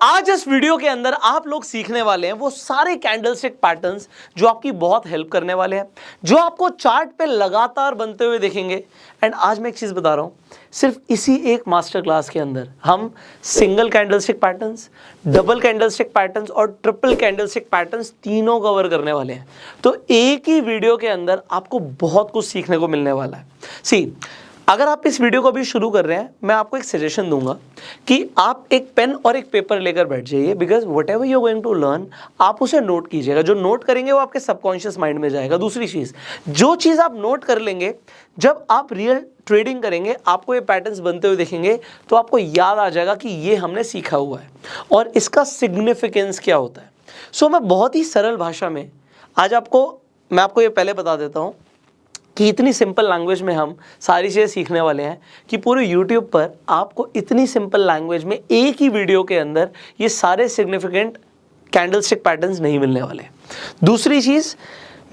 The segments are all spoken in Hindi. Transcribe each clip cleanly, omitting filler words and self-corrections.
आज इस वीडियो के अंदर आप लोग सीखने वाले हैं वो सारे कैंडलस्टिक पैटर्न्स जो आपकी बहुत हेल्प करने वाले हैं, जो आपको चार्ट पे लगातार बनते हुए देखेंगे। एंड आज मैं एक चीज बता रहा हूं, सिर्फ इसी एक मास्टर क्लास के अंदर हम single candlestick patterns, double candlestick patterns और ट्रिपल कैंडलस्टिक पैटर्न्स तीनों कवर करने वाले हैं। तो एक ही वीडियो के अंदर आपको बहुत कुछ सीखने को मिलने वाला है। सी, अगर आप इस वीडियो को अभी शुरू कर रहे हैं, मैं आपको एक सजेशन दूंगा कि आप एक पेन और एक पेपर लेकर बैठ जाइए, because whatever you going to learn आप उसे नोट कीजिएगा। जो नोट करेंगे वो आपके सबकॉन्शियस माइंड में जाएगा। दूसरी चीज, जो चीज आप नोट कर लेंगे, जब आप रियल ट्रेडिंग करेंगे आपको ये पैटर्न्स बनते हुए देखेंगे तो आपको याद आ जाएगा कि ये हमने सीखा हुआ है और इसका सिग्निफिकेंस क्या होता है। सो मैं बहुत ही सरल भाषा में आज मैं आपको ये पहले बता देता हूँ कि इतनी सिंपल लैंग्वेज में हम सारी चीज़ें सीखने वाले हैं कि पूरे YouTube पर आपको इतनी सिंपल लैंग्वेज में एक ही वीडियो के अंदर ये सारे सिग्निफिकेंट कैंडलस्टिक पैटर्न्स नहीं मिलने वाले। दूसरी चीज़,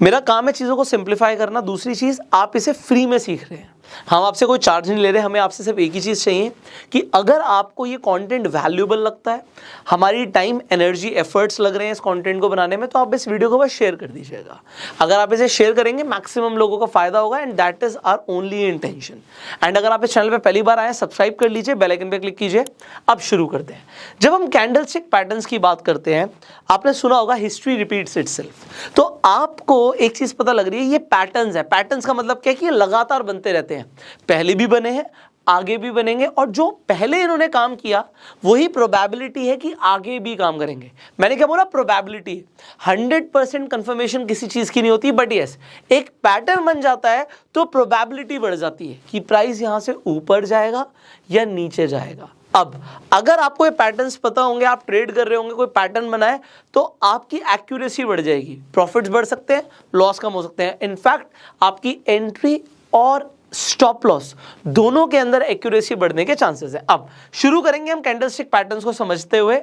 मेरा काम है चीज़ों को सिंप्लीफाई करना। दूसरी चीज़, आप इसे फ्री में सीख रहे हैं, हम आपसे कोई चार्ज नहीं ले रहे। हमें आपसे सिर्फ एक ही चीज़ चाहिए कि अगर आपको ये कंटेंट वैल्यूएबल लगता है, हमारी टाइम, एनर्जी, एफर्ट्स लग रहे हैं इस कंटेंट को बनाने में, तो आप इस वीडियो को बस शेयर कर दीजिएगा। अगर आप इसे शेयर करेंगे मैक्सिमम लोगों को फायदा होगा and that is our only intention. And अगर आप इस चैनल पर पहली बार आए, सब्सक्राइब कर लीजिए, बेल आइकन पे क्लिक कीजिए। अब शुरू करते हैं। जब हम कैंडलस्टिक पैटर्न्स की बात करते हैं, आपने सुना होगा हिस्ट्री रिपीट्स इटसेल्फ। तो आपको एक चीज पता लग रही है, ये पैटर्न्स है। पैटर्न्स का मतलब क्या है कि ये लगातार बनते रहते हैं, पहले भी बने हैं, आगे भी बनेंगे, और जो पहले इन्होंने काम किया वही प्रोबेबिलिटी है कि आगे भी काम करेंगे। मैंने क्या बोला? प्रोबेबिलिटी। 100% कंफर्मेशन किसी चीज की नहीं होती, बट यस, एक पैटर्न बन जाता है तो प्रोबेबिलिटी बढ़ जाती है कि प्राइस यहां से ऊपर जाएगा या नीचे जाएगा। अब अगर आपको ये पैटर्न्स पता होंगे, आप ट्रेड कर रहे होंगे, कोई पैटर्न बनाए, तो आपकी एक्यूरेसी बढ़ जाएगी, प्रॉफिट्स बढ़ सकते हैं, लॉस कम हो सकते हैं। इनफैक्ट आपकी एंट्री और स्टॉप लॉस दोनों के अंदर एक्यूरेसी बढ़ने के चांसेस है। अब शुरू करेंगे हम कैंडलस्टिक पैटर्न्स को समझते हुए।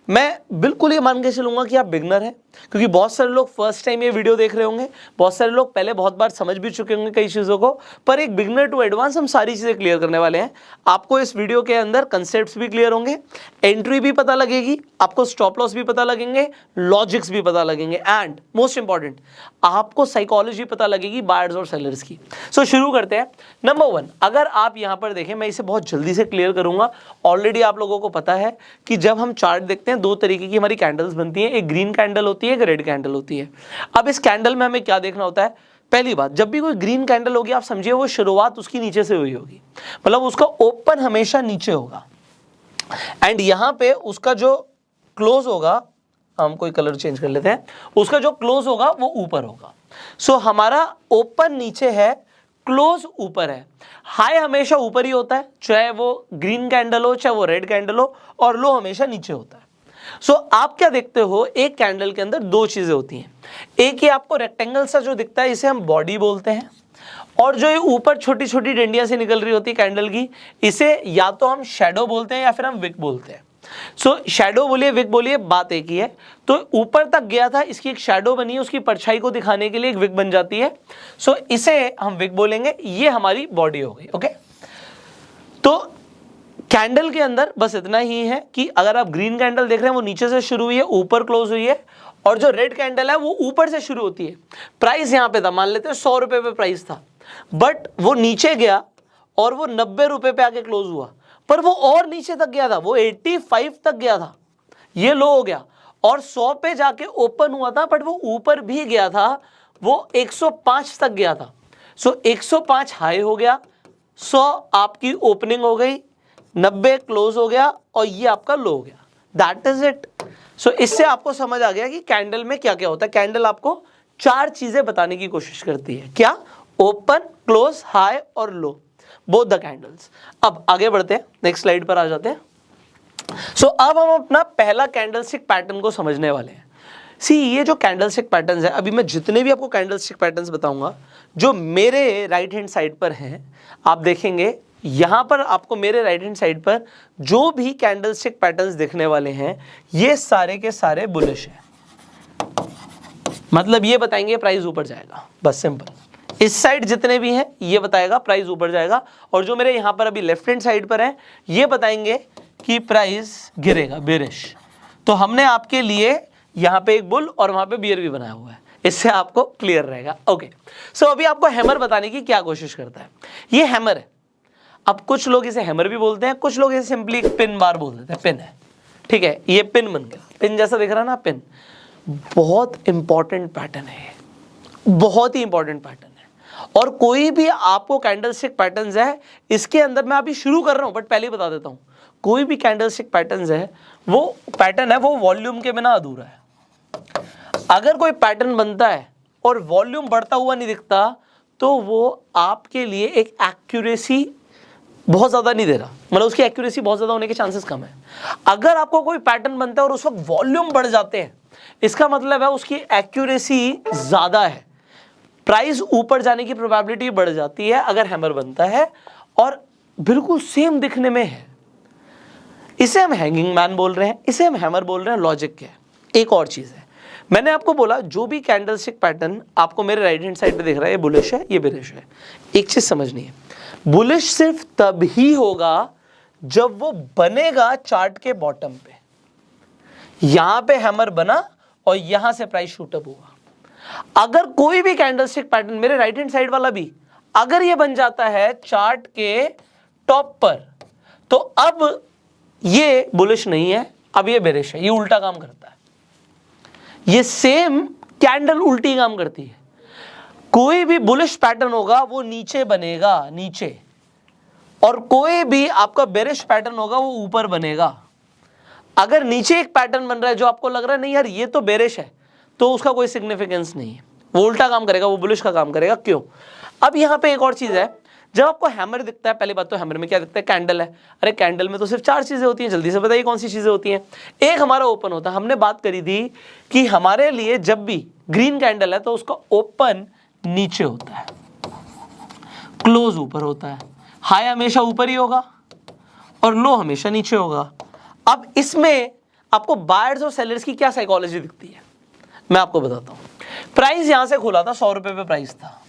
मैं बिल्कुल ये मान के चलूंगा कि आप बिगनर हैं, क्योंकि बहुत सारे लोग फर्स्ट टाइम ये वीडियो देख रहे होंगे, बहुत सारे लोग पहले बहुत बार समझ भी चुके होंगे कई चीज़ों को, पर एक बिगनर टू एडवांस हम सारी चीज़ें क्लियर करने वाले हैं। आपको इस वीडियो के अंदर कंसेप्ट्स भी क्लियर होंगे, एंट्री भी पता लगेगी, आपको स्टॉप लॉस भी पता लगेंगे, लॉजिक्स भी पता लगेंगे, एंड मोस्ट इंपॉर्टेंट, आपको साइकोलॉजी पता लगेगी बायर्स और सेलर्स की। सो शुरू करते हैं। नंबर 1, अगर आप यहाँ पर देखें, मैं इसे बहुत जल्दी से क्लियर करूंगा। ऑलरेडी आप लोगों को पता है कि जब हम चार्ट देखते हैं, दो तरीके की हमारी कैंडल्स बनती हैं, एक ग्रीन कैंडल होती है, एक रेड कैंडल होती है। अब इस कैंडल में हमें क्या देखना होता है? पहली बात, जब भी कोई ग्रीन कैंडल होगी, आप समझिए वो शुरुआत उसकी नीचे से हुई होगी, मतलब उसका ओपन हमेशा नीचे होगा, एंड यहां पे उसका जो क्लोज होगा, हम कोई कलर चेंज कर लेते हैं, उसका जो क्लोज होगा वो ऊपर होगा। सो हमारा ओपन नीचे है, क्लोज ऊपर है। हाई हमेशा ऊपर ही होता है, चाहे वो ग्रीन कैंडल हो चाहे वो रेड कैंडल हो, और लो हमेशा नीचे होता है। सो आप क्या देखते हो, एक कैंडल के अंदर दो चीजें होती हैं। एक ये आपको रेक्टेंगल सा जो दिखता है, इसे हम बॉडी बोलते हैं, और जो ये ऊपर छोटी छोटी डंडियां से निकल रही होती है कैंडल की, इसे या तो हम शैडो बोलते हैं या फिर हम विक बोलते हैं। सो शैडो बोलिए, विक बोलिए, बात एक ही है। तो ऊपर तक गया था, इसकी एक शैडो बनी है, उसकी परछाई को दिखाने के लिए एक विक बन जाती है। सो इसे हम विक बोलेंगे, ये हमारी बॉडी हो गई। ओके, तो कैंडल के अंदर बस इतना ही है कि अगर आप ग्रीन कैंडल देख रहे हैं, वो नीचे से शुरू हुई है, ऊपर क्लोज हुई है, और जो रेड कैंडल है वो ऊपर से शुरू होती है। प्राइस यहां पे था, मान लेते हैं 100 रुपए पे प्राइस था, बट वो नीचे गया और वो 90 रुपए पे आके क्लोज हुआ, पर वो और नीचे तक गया था, वो 85 तक गया था, ये लो हो गया, और 100 पे जाके ओपन हुआ था, बट वो ऊपर भी गया था, वो 105 तक गया था। सो 105 हाई हो गया, 100 आपकी ओपनिंग हो गई, 90 क्लोज हो गया, और ये आपका लो हो गया। That is it. सो इससे आपको समझ आ गया कि कैंडल में क्या क्या होता है। कैंडल आपको 4 चीजें बताने की कोशिश करती है। क्या? ओपन, क्लोज, हाई और लो, बोथ द कैंडल्स। अब आगे बढ़ते हैं, नेक्स्ट स्लाइड पर आ जाते हैं। सो अब हम अपना पहला कैंडलस्टिक पैटर्न को समझने वाले हैं। सी, ये जो कैंडलस्टिक पैटर्न्स है, अभी मैं जितने भी आपको कैंडलस्टिक पैटर्न्स बताऊंगा, जो मेरे राइट हैंड साइड पर हैं, आप देखेंगे यहां पर आपको मेरे राइट हैंड साइड पर जो भी कैंडलस्टिक पैटर्न्स दिखने वाले हैं, ये सारे के सारे बुलिश हैं। मतलब ये बताएंगे प्राइस ऊपर जाएगा, बस सिंपल। इस साइड जितने भी हैं ये बताएगा प्राइस ऊपर जाएगा, और जो मेरे यहां पर अभी लेफ्ट हैंड साइड पर है, ये बताएंगे कि प्राइस गिरेगा, बेरिश। तो हमने आपके लिए यहां पे एक बुल और वहां पे बियर भी बनाया हुआ है, इससे आपको क्लियर रहेगा। ओके, सो अभी आपको हैमर बताने की क्या कोशिश करता है। ये हैमर है। अब कुछ लोग इसे हैमर भी बोलते हैं, कुछ लोग इसे सिंपली पिन बार बोल देते हैं। पिन है, ठीक है, ये पिन बन गया, पिन जैसा दिख रहा है ना, पिन। बहुत इंपॉर्टेंट पैटर्न है, बहुत ही इंपॉर्टेंट पैटर्न है। और कोई भी आपको कैंडलस्टिक पैटर्न्स है, इसके अंदर मैं अभी शुरू कर रहा हूं बट पहले ही बता देता हूं, कोई भी कैंडलस्टिक पैटर्न्स है, वो पैटर्न है, वो वॉल्यूम के बिना अधूरा है। अगर कोई पैटर्न बनता है और वॉल्यूम बढ़ता हुआ नहीं दिखता, तो वो आपके लिए एक एक्यूरेसी बहुत ज्यादा नहीं दे रहा, मतलब उसकी एक्यूरेसी बहुत ज्यादा होने के चांसेस कम है। अगर आपको कोई पैटर्न बनता है और उस वक्त वॉल्यूम बढ़ जाते हैं, इसका मतलब है उसकी एक्यूरेसी ज्यादा है, प्राइस ऊपर जाने की प्रोबेबिलिटी बढ़ जाती है अगर हैमर बनता है और बिल्कुल सेम दिखने में है। इसे हम हैंगिंग मैन बोल रहे हैं, इसे हम हैमर बोल रहे हैं। लॉजिक क्या है? एक और चीज है, मैंने आपको बोला जो भी कैंडलस्टिक पैटर्न आपको मेरे राइट हैंड साइड पे दिख रहा है, ये बुलिश है, ये बेरिश है। एक चीज समझनी है, बुलिश सिर्फ तब ही होगा जब वो बनेगा चार्ट के बॉटम पे। यहां पे हैमर बना और यहां से प्राइस शूटअप हुआ। अगर कोई भी कैंडलस्टिक पैटर्न, मेरे राइट हैंड साइड वाला भी, अगर ये बन जाता है चार्ट के टॉप पर, तो अब ये बुलिश नहीं है, अब ये बेरिश है, ये उल्टा काम करता है। ये सेम कैंडल उल्टी काम करती है। कोई भी बुलिश पैटर्न होगा वो नीचे बनेगा, नीचे, और कोई भी आपका बेरिश पैटर्न होगा वो ऊपर बनेगा। अगर नीचे एक पैटर्न बन रहा है जो आपको लग रहा है नहीं यार ये तो बेरिश है, तो उसका कोई सिग्निफिकेंस नहीं है, वो उल्टा काम करेगा, वो बुलिश का काम करेगा। क्यों? अब यहां पे एक और चीज है, जब आपको हैमर दिखता है, पहली बात तो हैमर में क्या दिखता है? कैंडल है। अरे कैंडल में तो सिर्फ 4 चीजें होती हैं, जल्दी से बताइए कौन सी चीजें होती हैं? एक हमारा ओपन होता है, हमने बात करी थी कि हमारे लिए जब भी ग्रीन कैंडल है तो उसका ओपन नीचे होता है, क्लोज ऊपर होता है, हाई हमेशा ऊपर ही होगा और लो हमेशा नीचे होगा। अब इसमें आपको बायर्स और सेलर्स की क्या साइकोलॉजी दिखती है, मैं आपको बताता हूं। प्राइस यहां से खुला था, 100 रुपए पे प्राइस था,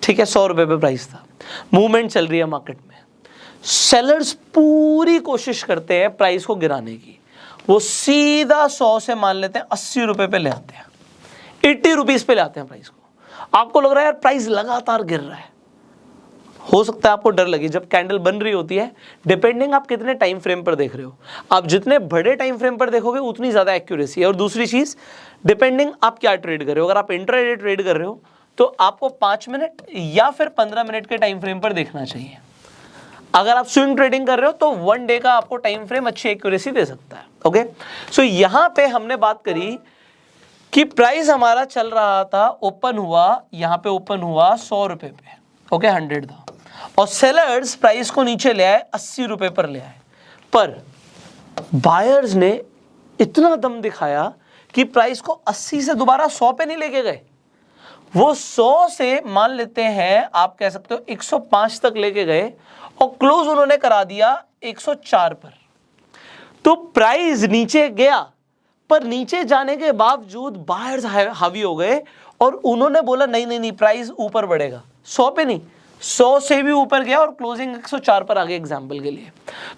ठीक है, 100 रुपए पे प्राइस था, मूवमेंट चल रही है मार्केट में। सेलर्स पूरी कोशिश करते हैं प्राइस को गिराने की, वो सीधा 100 से मान लेते हैं 80 रुपए पे ले आते हैं, 80 रुपीज पे ले आते हैं प्राइस को। आपको लग रहा है यार प्राइस लगातार गिर रहा है, हो सकता है आपको डर लगे। जब कैंडल बन रही होती है, डिपेंडिंग आप कितने टाइम फ्रेम पर देख रहे हो, आप जितने बड़े टाइम फ्रेम पर देखोगे उतनी ज्यादा एक्यूरेसी है। और दूसरी चीज, डिपेंडिंग आप क्या ट्रेड कर रहे हो, अगर आप इंट्राडे ट्रेड कर रहे हो तो आपको 5 मिनट या फिर 15 मिनट के टाइम फ्रेम पर देखना चाहिए। अगर आप स्विंग ट्रेडिंग कर रहे हो तो 1 डे का आपको टाइम फ्रेम अच्छी एक्यूरेसी दे सकता है। ओके, सो यहां पे हमने बात करी कि प्राइस हमारा चल रहा था, ओपन हुआ, यहां पे ओपन हुआ 100 रुपए पे, ओके, 100 था, और सेलर्स प्राइस को नीचे ले आए, 80 रुपए पर ले आए। पर बायर्स ने इतना दम दिखाया कि प्राइस को 80 से दोबारा 100 पे नहीं लेके गए, वो 100 से मान लेते हैं, आप कह सकते हो 105 तक लेके गए और क्लोज उन्होंने करा दिया 104 पर। तो प्राइस नीचे गया, पर नीचे जाने के बावजूद बायर्स हावी हो गए और उन्होंने बोला नहीं नहीं नहीं, प्राइस ऊपर बढ़ेगा, 100 पे नहीं, 100 से भी ऊपर गया और क्लोजिंग 104 पर आ गया एग्जाम्पल के लिए।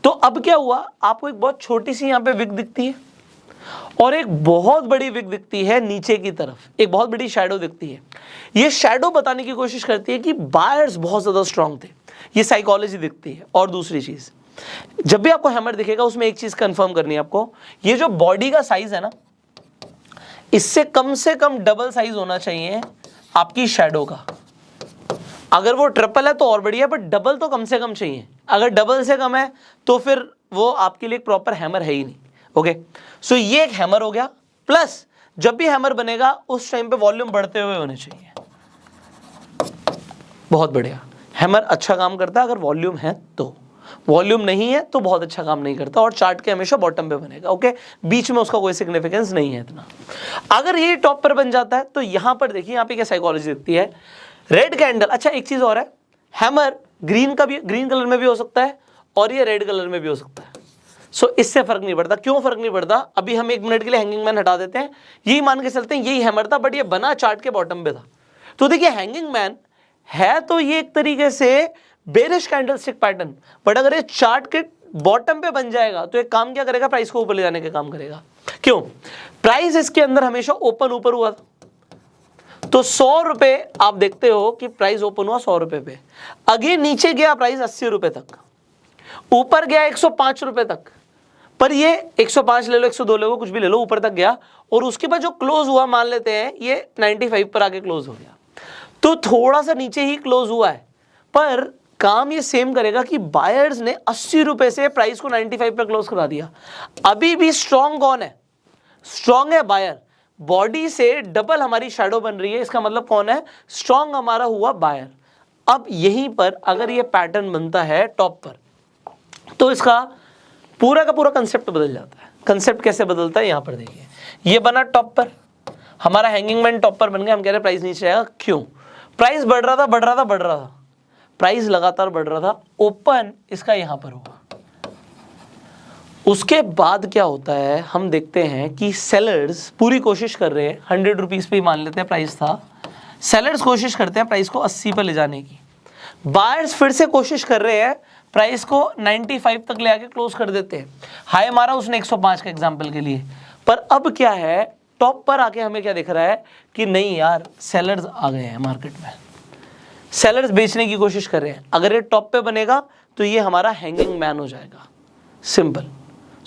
तो अब क्या हुआ, आपको एक बहुत छोटी सी यहाँ पे विक दिखती है और एक बहुत बड़ी विक दिखती है नीचे की तरफ, एक बहुत बड़ी शैडो दिखती है। ये शैडो बताने की कोशिश करती है कि बायर्स बहुत ज्यादा स्ट्रांग थे, ये साइकोलॉजी दिखती है। और दूसरी चीज, जब भी आपको हैमर दिखेगा उसमें एक चीज कंफर्म करनी है आपको, ये जो बॉडी का साइज है ना, इससे कम से कम डबल साइज होना चाहिए आपकी शैडो का। अगर वो ट्रिपल है तो और बढ़िया, बट डबल तो कम से कम चाहिए। अगर डबल से कम है तो फिर वो आपके लिए एक प्रॉपर हैमर है ही नहीं। ओके, सो ये एक हैमर हो गया। प्लस जब भी हैमर बनेगा उस टाइम पे वॉल्यूम बढ़ते हुए होने चाहिए। बहुत बढ़िया, हैमर अच्छा काम करता है अगर वॉल्यूम है तो, वॉल्यूम नहीं है तो बहुत अच्छा काम नहीं करता और चार्ट के हमेशा बॉटम पे बनेगा। ओके, बीच में उसका कोई सिग्निफिकेंस नहीं है इतना। अगर ये टॉप पर बन जाता है तो यहां पर देखिए, यहां पे क्या साइकोलॉजी दिखती है, रेड कैंडल। अच्छा, एक चीज और है, हैमर ग्रीन का भी, ग्रीन कलर में भी हो सकता है और ये रेड कलर में भी हो सकता है। सो इससे फर्क नहीं पड़ता। क्यों फर्क नहीं पड़ता? अभी हम 1 मिनट के लिए हैंगिंग मैन हटा देते हैं, यही मान के चलते हैं यही हैमर था, बट ये बना चार्ट के बॉटम पे था। तो देखिए, हैंगिंग मैन है तो ये एक तरीके से बेरिश कैंडलस्टिक पैटर्न, बट अगर ये चार्ट के बॉटम पे बन जाएगा तो एक काम क्या करेगा, प्राइस को ऊपर ले जाने का काम करेगा। क्यों? प्राइस इसके अंदर हमेशा ओपन ऊपर हुआ था, तो 100 रुपए आप देखते हो कि प्राइस ओपन हुआ 100 रुपए पे, अगेन नीचे गया प्राइस 80 रुपए तक, ऊपर गया 105 रुपए तक, पर ये 105 ले लो, 102 ले लो, कुछ भी ले लो, ऊपर तक गया, और उसके बाद जो क्लोज हुआ मान लेते हैं ये 95 पर आके क्लोज हो गया, तो थोड़ा सा नीचे ही क्लोज हुआ है, पर काम ये सेम करेगा कि बायर्स ने 80 रुपए से प्राइस को 95 पर क्लोज करा दिया। अभी भी स्ट्रॉन्ग कौन है? स्ट्रॉन्ग है बायर, बॉडी से डबल हमारी शैडो बन रही है, इसका मतलब कौन है? स्ट्रॉन्ग हमारा हुआ बायर। अब यहीं पर अगर ये पैटर्न बनता है टॉप पर, तो इसका पूरा का पूरा कंसेप्ट बदल जाता है। कंसेप्ट कैसे बदलता है, यहां पर देखिए, ये बना टॉप पर, हमारा हैंगिंग मैन टॉप पर बन गया, हम कह रहे हैं प्राइस नीचे आएगा। क्यों? प्राइस बढ़ रहा था, बढ़ रहा था, बढ़ रहा था, प्राइस लगातार बढ़ रहा था, ओपन इसका यहां पर हुआ। उसके बाद क्या होता है, हम देखते हैं कि सेलर्स पूरी कोशिश कर रहे हैं, 100 रुपीज पे ही मान लेते हैं प्राइस था, सेलर्स कोशिश करते हैं प्राइस को 80 पर ले जाने की, बायर्स फिर से कोशिश कर रहे हैं प्राइस को 95 तक ले आके क्लोज कर देते हैं। हाई मारा उसने 105 का एग्जांपल के लिए, पर अब क्या है, टॉप पर आके हमें क्या दिख रहा है कि नहीं यार, सेलर्स आ गए हैं मार्केट में, सेलर्स बेचने की कोशिश कर रहे हैं। अगर ये टॉप पे बनेगा तो ये हमारा हैंगिंग मैन हो जाएगा। Simple.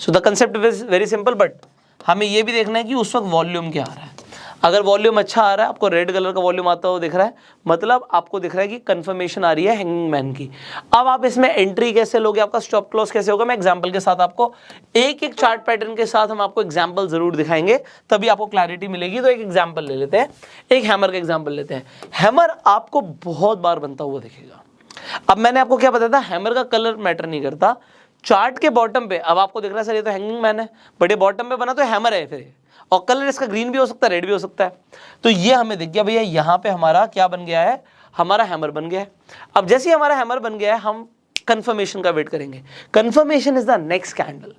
So the concept is very simple, but हमें ये भी देखना है कि उस वक्त वॉल्यूम क्या आ रहा है। अगर वॉल्यूम अच्छा आ रहा है, आपको रेड कलर का वॉल्यूम आता हुआ दिख रहा है, मतलब आपको दिख रहा है कि कंफर्मेशन आ रही है हैंगिंग मैन की। अब आप इसमें एंट्री कैसे लोगे, आपका स्टॉप क्लोज कैसे होगा, मैं एग्जांपल के साथ आपको एक एक चार्ट पैटर्न के साथ हम आपको एग्जांपल जरूर दिखाएंगे, तभी आपको क्लैरिटी मिलेगी। तो एक एग्जांपल ले लेते हैं, एक हैमर का एग्जांपल लेते हैं। हैमर आपको बहुत बार बनता हुआ दिखेगा। अब मैंने आपको क्या बताया था, हैमर का कलर मैटर नहीं करता। चार्ट के बॉटम पे अब आपको दिख रहा है सर ये तो हैंगिंग मैन है, बट ये बॉटम पे बना तो हैमर है फिर, और कलर इसका ग्रीन भी हो सकता है, रेड भी हो सकता है। तो ये हमें दिख गया भैया, यहाँ पे हमारा क्या बन गया है, हमारा हैमर बन गया है। अब जैसे ही हमारा हैमर बन गया है, हम कंफर्मेशन का वेट करेंगे। Confirmation is the next candle.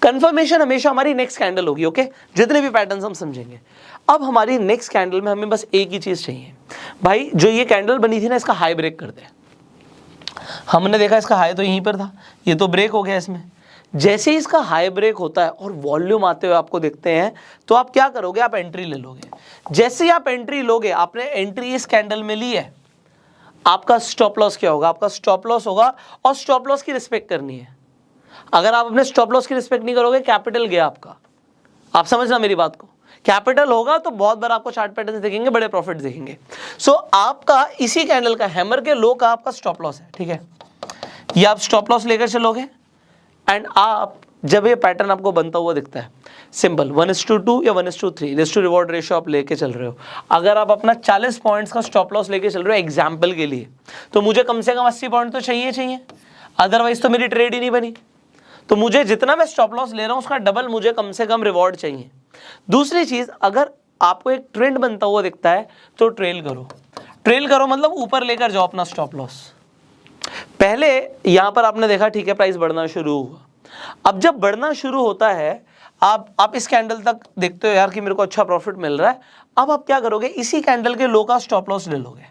Confirmation हमेशा हमारी नेक्स्ट कैंडल होगी, ओके, जितने भी पैटर्न्स हम समझेंगे। अब हमारी नेक्स्ट कैंडल में हमें बस एक ही चीज चाहिए, भाई जो ये कैंडल बनी थी ना, इसका हाई ब्रेक कर दे। हमने देखा इसका हाई तो यहीं पर था, ये तो ब्रेक हो गया इसमें। जैसे ही इसका हाई ब्रेक होता है और वॉल्यूम आते हुए आपको देखते हैं, तो आप क्या करोगे, आप एंट्री ले लोगे। जैसे ही आप एंट्री लोगे, आपने एंट्री इस कैंडल में ली है, आपका स्टॉप लॉस क्या होगा, आपका स्टॉप लॉस होगा, और स्टॉप लॉस की रिस्पेक्ट करनी है। अगर आप अपने स्टॉप लॉस की रिस्पेक्ट नहीं करोगे, कैपिटल गया आपका। आप समझना मेरी बात को, कैपिटल होगा तो बहुत बार आपको चार्ट पैटर्न देखेंगे, बड़े प्रॉफिट देखेंगे। सो आपका इसी कैंडल का, हैमर के लो का आपका स्टॉप लॉस है, ठीक है। ये आप स्टॉप लॉस लेकर चलोगे, एंड आप जब ये पैटर्न आपको बनता हुआ दिखता है, सिंपल 1:2 या 1:3 रिस्क टू रिवॉर्ड रेशियो आप लेके चल रहे हो। अगर आप अपना 40 पॉइंट्स का स्टॉप लॉस लेके चल रहे हो एग्जाम्पल के लिए, तो मुझे कम से कम 80 पॉइंट तो चाहिए, अदरवाइज तो मेरी ट्रेड ही नहीं बनी। तो मुझे जितना मैं स्टॉप लॉस ले रहा हूं उसका डबल मुझे कम से कम रिवॉर्ड चाहिए। दूसरी चीज, अगर आपको एक ट्रेंड बनता हुआ दिखता है तो ट्रेल करो। ट्रेल करो मतलब ऊपर लेकर जाओ अपना स्टॉप लॉस। पहले यहां पर आपने देखा, ठीक है, प्राइस बढ़ना शुरू हुआ। अब जब बढ़ना शुरू होता है, आप इस कैंडल तक देखते हो यार कि मेरे को अच्छा प्रॉफिट मिल रहा है। अब आप क्या करोगे, इसी कैंडल के लो का स्टॉप लॉस ले लोगे।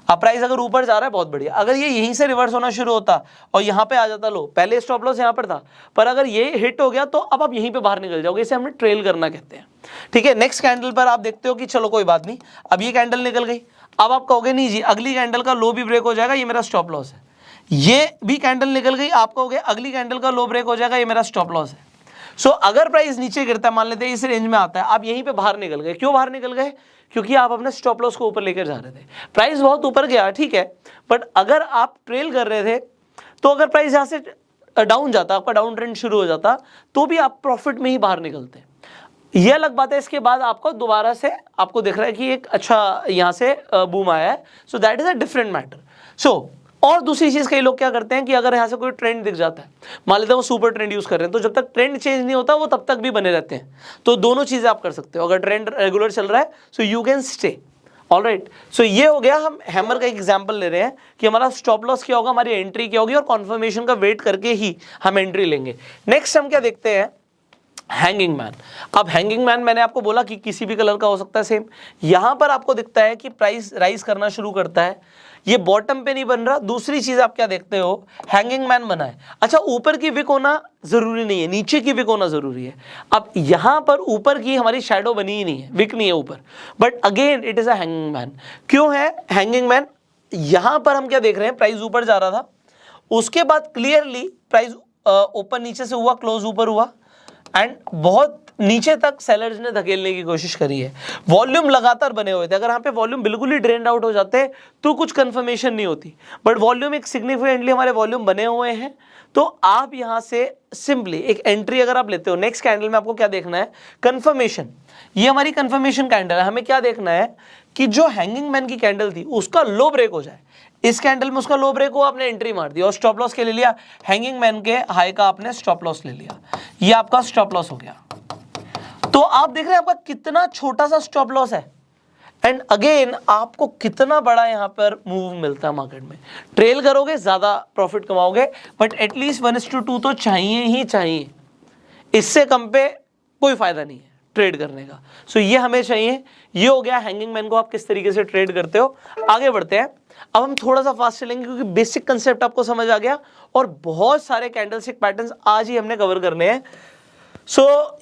अब प्राइस अगर ऊपर जा रहा है बहुत बढ़िया, अगर ये यहीं से रिवर्स होना शुरू होता और यहाँ पे आ जाता लो, पहले स्टॉप लॉस यहाँ पर था, पर अगर ये हिट हो गया तो अब आप यहीं पे बाहर निकल जाओगे। इसे हमने ट्रेल करना कहते हैं, ठीक है। नेक्स्ट कैंडल पर आप देखते हो कि चलो कोई बात नहीं, अब ये कैंडल निकल गई। अब आप कहोगे नहीं जी, अगली कैंडल का लो भी ब्रेक हो जाएगा, ये मेरा स्टॉप लॉस है। ये भी कैंडल निकल गई, आप कहोगे अगली कैंडल का लो ब्रेक हो जाएगा, ये मेरा स्टॉप लॉस है। सो अगर प्राइस नीचे गिरता है, मान लेते हैं इस रेंज में आता है, आप यहीं पे बाहर निकल गए। क्यों बाहर निकल गए? क्योंकि आप अपने स्टॉप लॉस को ऊपर लेकर जा रहे थे। प्राइस बहुत ऊपर गया, ठीक है, बट अगर आप ट्रेल कर रहे थे, तो अगर प्राइस यहाँ से डाउन जाता, आपका डाउन ट्रेंड शुरू हो जाता, तो भी आप प्रॉफिट में ही बाहर निकलते। ये अलग बात है। इसके बाद आपको दोबारा से आपको दिख रहा है कि एक अच्छा यहाँ से बूम आया है, so that is a different matter. So और दूसरी चीज, कई लोग क्या करते हैं कि अगर यहाँ से कोई ट्रेंड दिख जाता है, मान लेते हैं वो सुपर ट्रेंड यूज कर रहे हैं, तो जब तक ट्रेंड चेंज नहीं होता वो तब तक भी बने रहते हैं। तो दोनों चीजें आप कर सकते हो। अगर ट्रेंड रेगुलर चल रहा है, so you can stay, alright. So ये हो गया, हम हैमर का एक एग्जांपल ले रहे हैं कि हमारा स्टॉप लॉस क्या होगा, हमारी एंट्री क्या होगी, और कॉन्फर्मेशन का वेट करके ही हम एंट्री लेंगे। नेक्स्ट हम क्या देखते हैं, हैंगिंग मैन। अब हैंगिंग मैन मैंने आपको बोला कि किसी भी कलर का हो सकता है सेम। यहां पर आपको दिखता है कि प्राइस राइज करना शुरू करता है, ये बॉटम पे नहीं बन रहा। दूसरी चीज आप क्या देखते हो, हैंगिंग मैन बना है। अच्छा, ऊपर की विक होना जरूरी नहीं है, नीचे की विक होना जरूरी है। अब यहां पर ऊपर की हमारी शैडो बनी ही नहीं है, विक नहीं है ऊपर, but again it is a hanging man. क्यों है हैंगिंग मैन? यहां पर हम क्या देख रहे हैं, प्राइस ऊपर जा रहा था, उसके बाद क्लियरली प्राइस ओपन नीचे से हुआ, क्लोज ऊपर हुआ, एंड बहुत नीचे तक सेलर्स ने धकेलने की कोशिश करी है। वॉल्यूम लगातार बने हुए थे। अगर यहाँ पे वॉल्यूम बिल्कुल ही ड्रेन्ड आउट हो जाते तो कुछ कंफर्मेशन नहीं होती, बट वॉल्यूम एक सिग्निफिकेंटली हमारे वॉल्यूम बने हुए हैं। तो आप यहाँ से सिंपली एक एंट्री अगर आप लेते हो, नेक्स्ट कैंडल में आपको क्या देखना है, कंफर्मेशन। ये हमारी कंफर्मेशन कैंडल है। हमें क्या देखना है कि जो हैंगिंग मैन की कैंडल थी उसका लो ब्रेक हो जाए। इस कैंडल में उसका लो ब्रेक हो, आपने एंट्री मार दी और स्टॉप लॉस के ले लिया, हैंगिंग मैन के हाई का आपने स्टॉप लॉस ले लिया, ये आपका स्टॉप लॉस हो गया। तो आप देख रहे हैं आपका कितना छोटा सा स्टॉप लॉस है, एंड अगेन आपको कितना बड़ा यहां पर मूव मिलता है मार्केट में। ट्रेल करोगे ज्यादा प्रॉफिट कमाओगे, बट एटलीस्ट 1:2 तो चाहिए ही चाहिए, इससे कम पे कोई फायदा नहीं है ट्रेड करने का। सो ये हमें चाहिए। ये हो गया हैंगिंग मैन को आप किस तरीके से ट्रेड करते हो। आगे बढ़ते हैं। अब हम थोड़ा सा फास्ट चलेंगे क्योंकि बेसिक कंसेप्ट आपको समझ आ गया और बहुत सारे कैंडलस्टिक पैटर्न्स आज ही हमने कवर करने हैं।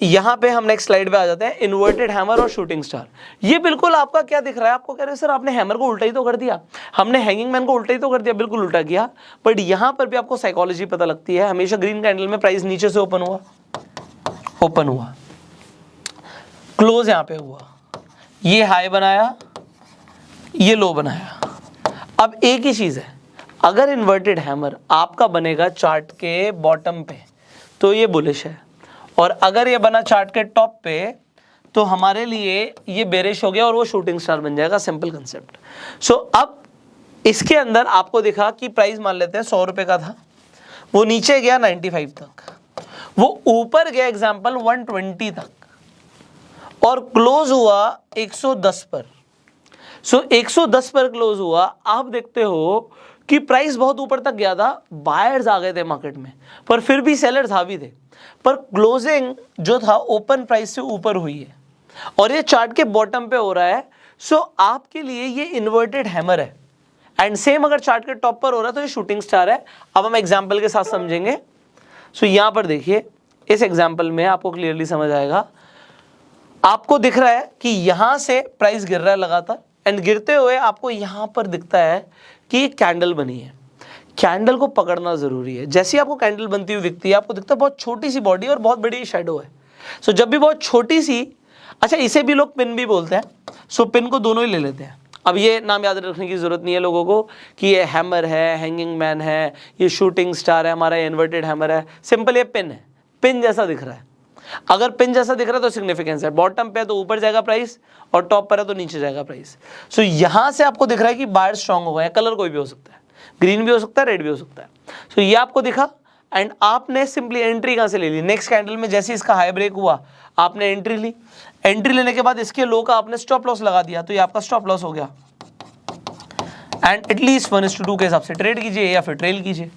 यहां पे हम नेक्स्ट स्लाइड पे आ जाते हैं, इन्वर्टेड हैमर और शूटिंग स्टार। ये बिल्कुल आपका क्या दिख रहा है, आपको कह रहे हैं सर आपने हैमर को उल्टा ही तो कर दिया, हमने हैंगिंग मैन को उल्टा ही तो कर दिया। बिल्कुल उल्टा किया, बट यहां पर भी आपको साइकोलॉजी पता लगती है। हमेशा ग्रीन कैंडल में प्राइस नीचे से ओपन हुआ, क्लोज यहां पे हुआ, ये हाई बनाया, ये लो बनाया। अब एक ही चीज है, अगर इन्वर्टेड हैमर आपका बनेगा चार्ट के बॉटम पे तो ये बुलिश है, और अगर ये बना चार्ट के टॉप पे तो हमारे लिए ये बेरिश हो गया और वो शूटिंग स्टार बन जाएगा। Simple concept. अब इसके अंदर आपको दिखा कि प्राइस मान लेते हैं 100 रुपए का था, वो नीचे गया 95 तक, वो ऊपर गया एग्जाम्पल 120 तक, और क्लोज हुआ 110 पर। 110 पर क्लोज हुआ। आप देखते हो कि प्राइस बहुत ऊपर तक गया था, बायर्स आ गए थे मार्केट में, पर फिर भी सेलर्स हावी थे, पर क्लोजिंग जो था ओपन प्राइस से ऊपर हुई है और ये चार्ट के बॉटम पे हो रहा है। आपके लिए ये इन्वर्टेड हैमर है, एंड सेम अगर चार्ट के टॉप पर हो रहा है तो ये शूटिंग स्टार है। अब हम एग्जांपल के साथ समझेंगे। यहां पर देखिए, इस एग्जांपल में आपको क्लियरली समझ आएगा। आपको दिख रहा है कि यहां से प्राइस गिर रहा है लगातार, एंड गिरते हुए आपको यहां पर दिखता है कि एक कैंडल बनी है। कैंडल को पकड़ना जरूरी है। जैसे आपको कैंडल बनती हुई दिखती है, आपको दिखता है बहुत छोटी सी बॉडी और बहुत बड़ी शैडो है। जब भी बहुत छोटी सी, अच्छा इसे भी लोग पिन भी बोलते हैं, पिन को दोनों ही ले लेते हैं। अब ये नाम याद रखने की जरूरत नहीं है लोगों को कि ये हैमर है, हैंगिंग मैन है, ये शूटिंग स्टार है, हमारा इन्वर्टेड हैमर है। सिंपल ये पिन है, पिन जैसा दिख रहा है। अगर पिन जैसा दिख रहा है तो सिग्निफिकेंस है, बॉटम पे है तो ऊपर जाएगा प्राइस और टॉप पर है तो नीचे जाएगा प्राइस। यहां से आपको दिख रहा है कि बायर स्ट्रांग हुआ है। कलर कोई भी हो सकता है, ग्रीन भी हो सकता है, रेड भी हो सकता है। ये आपको दिखा, एंड आपने सिंपली एंट्री कहां से ले ली, नेक्स्ट कैंडल में जैसे इसका हाई ब्रेक हुआ आपने एंट्री ली। एंट्री लेने के बाद इसके लो का आपने स्टॉप लॉस लगा दिया, तो ये आपका स्टॉप लॉस हो गया, एंड एटलीस्ट 1:2 के हिसाब से ट्रेड कीजिए या फिर ट्रेल कीजिए।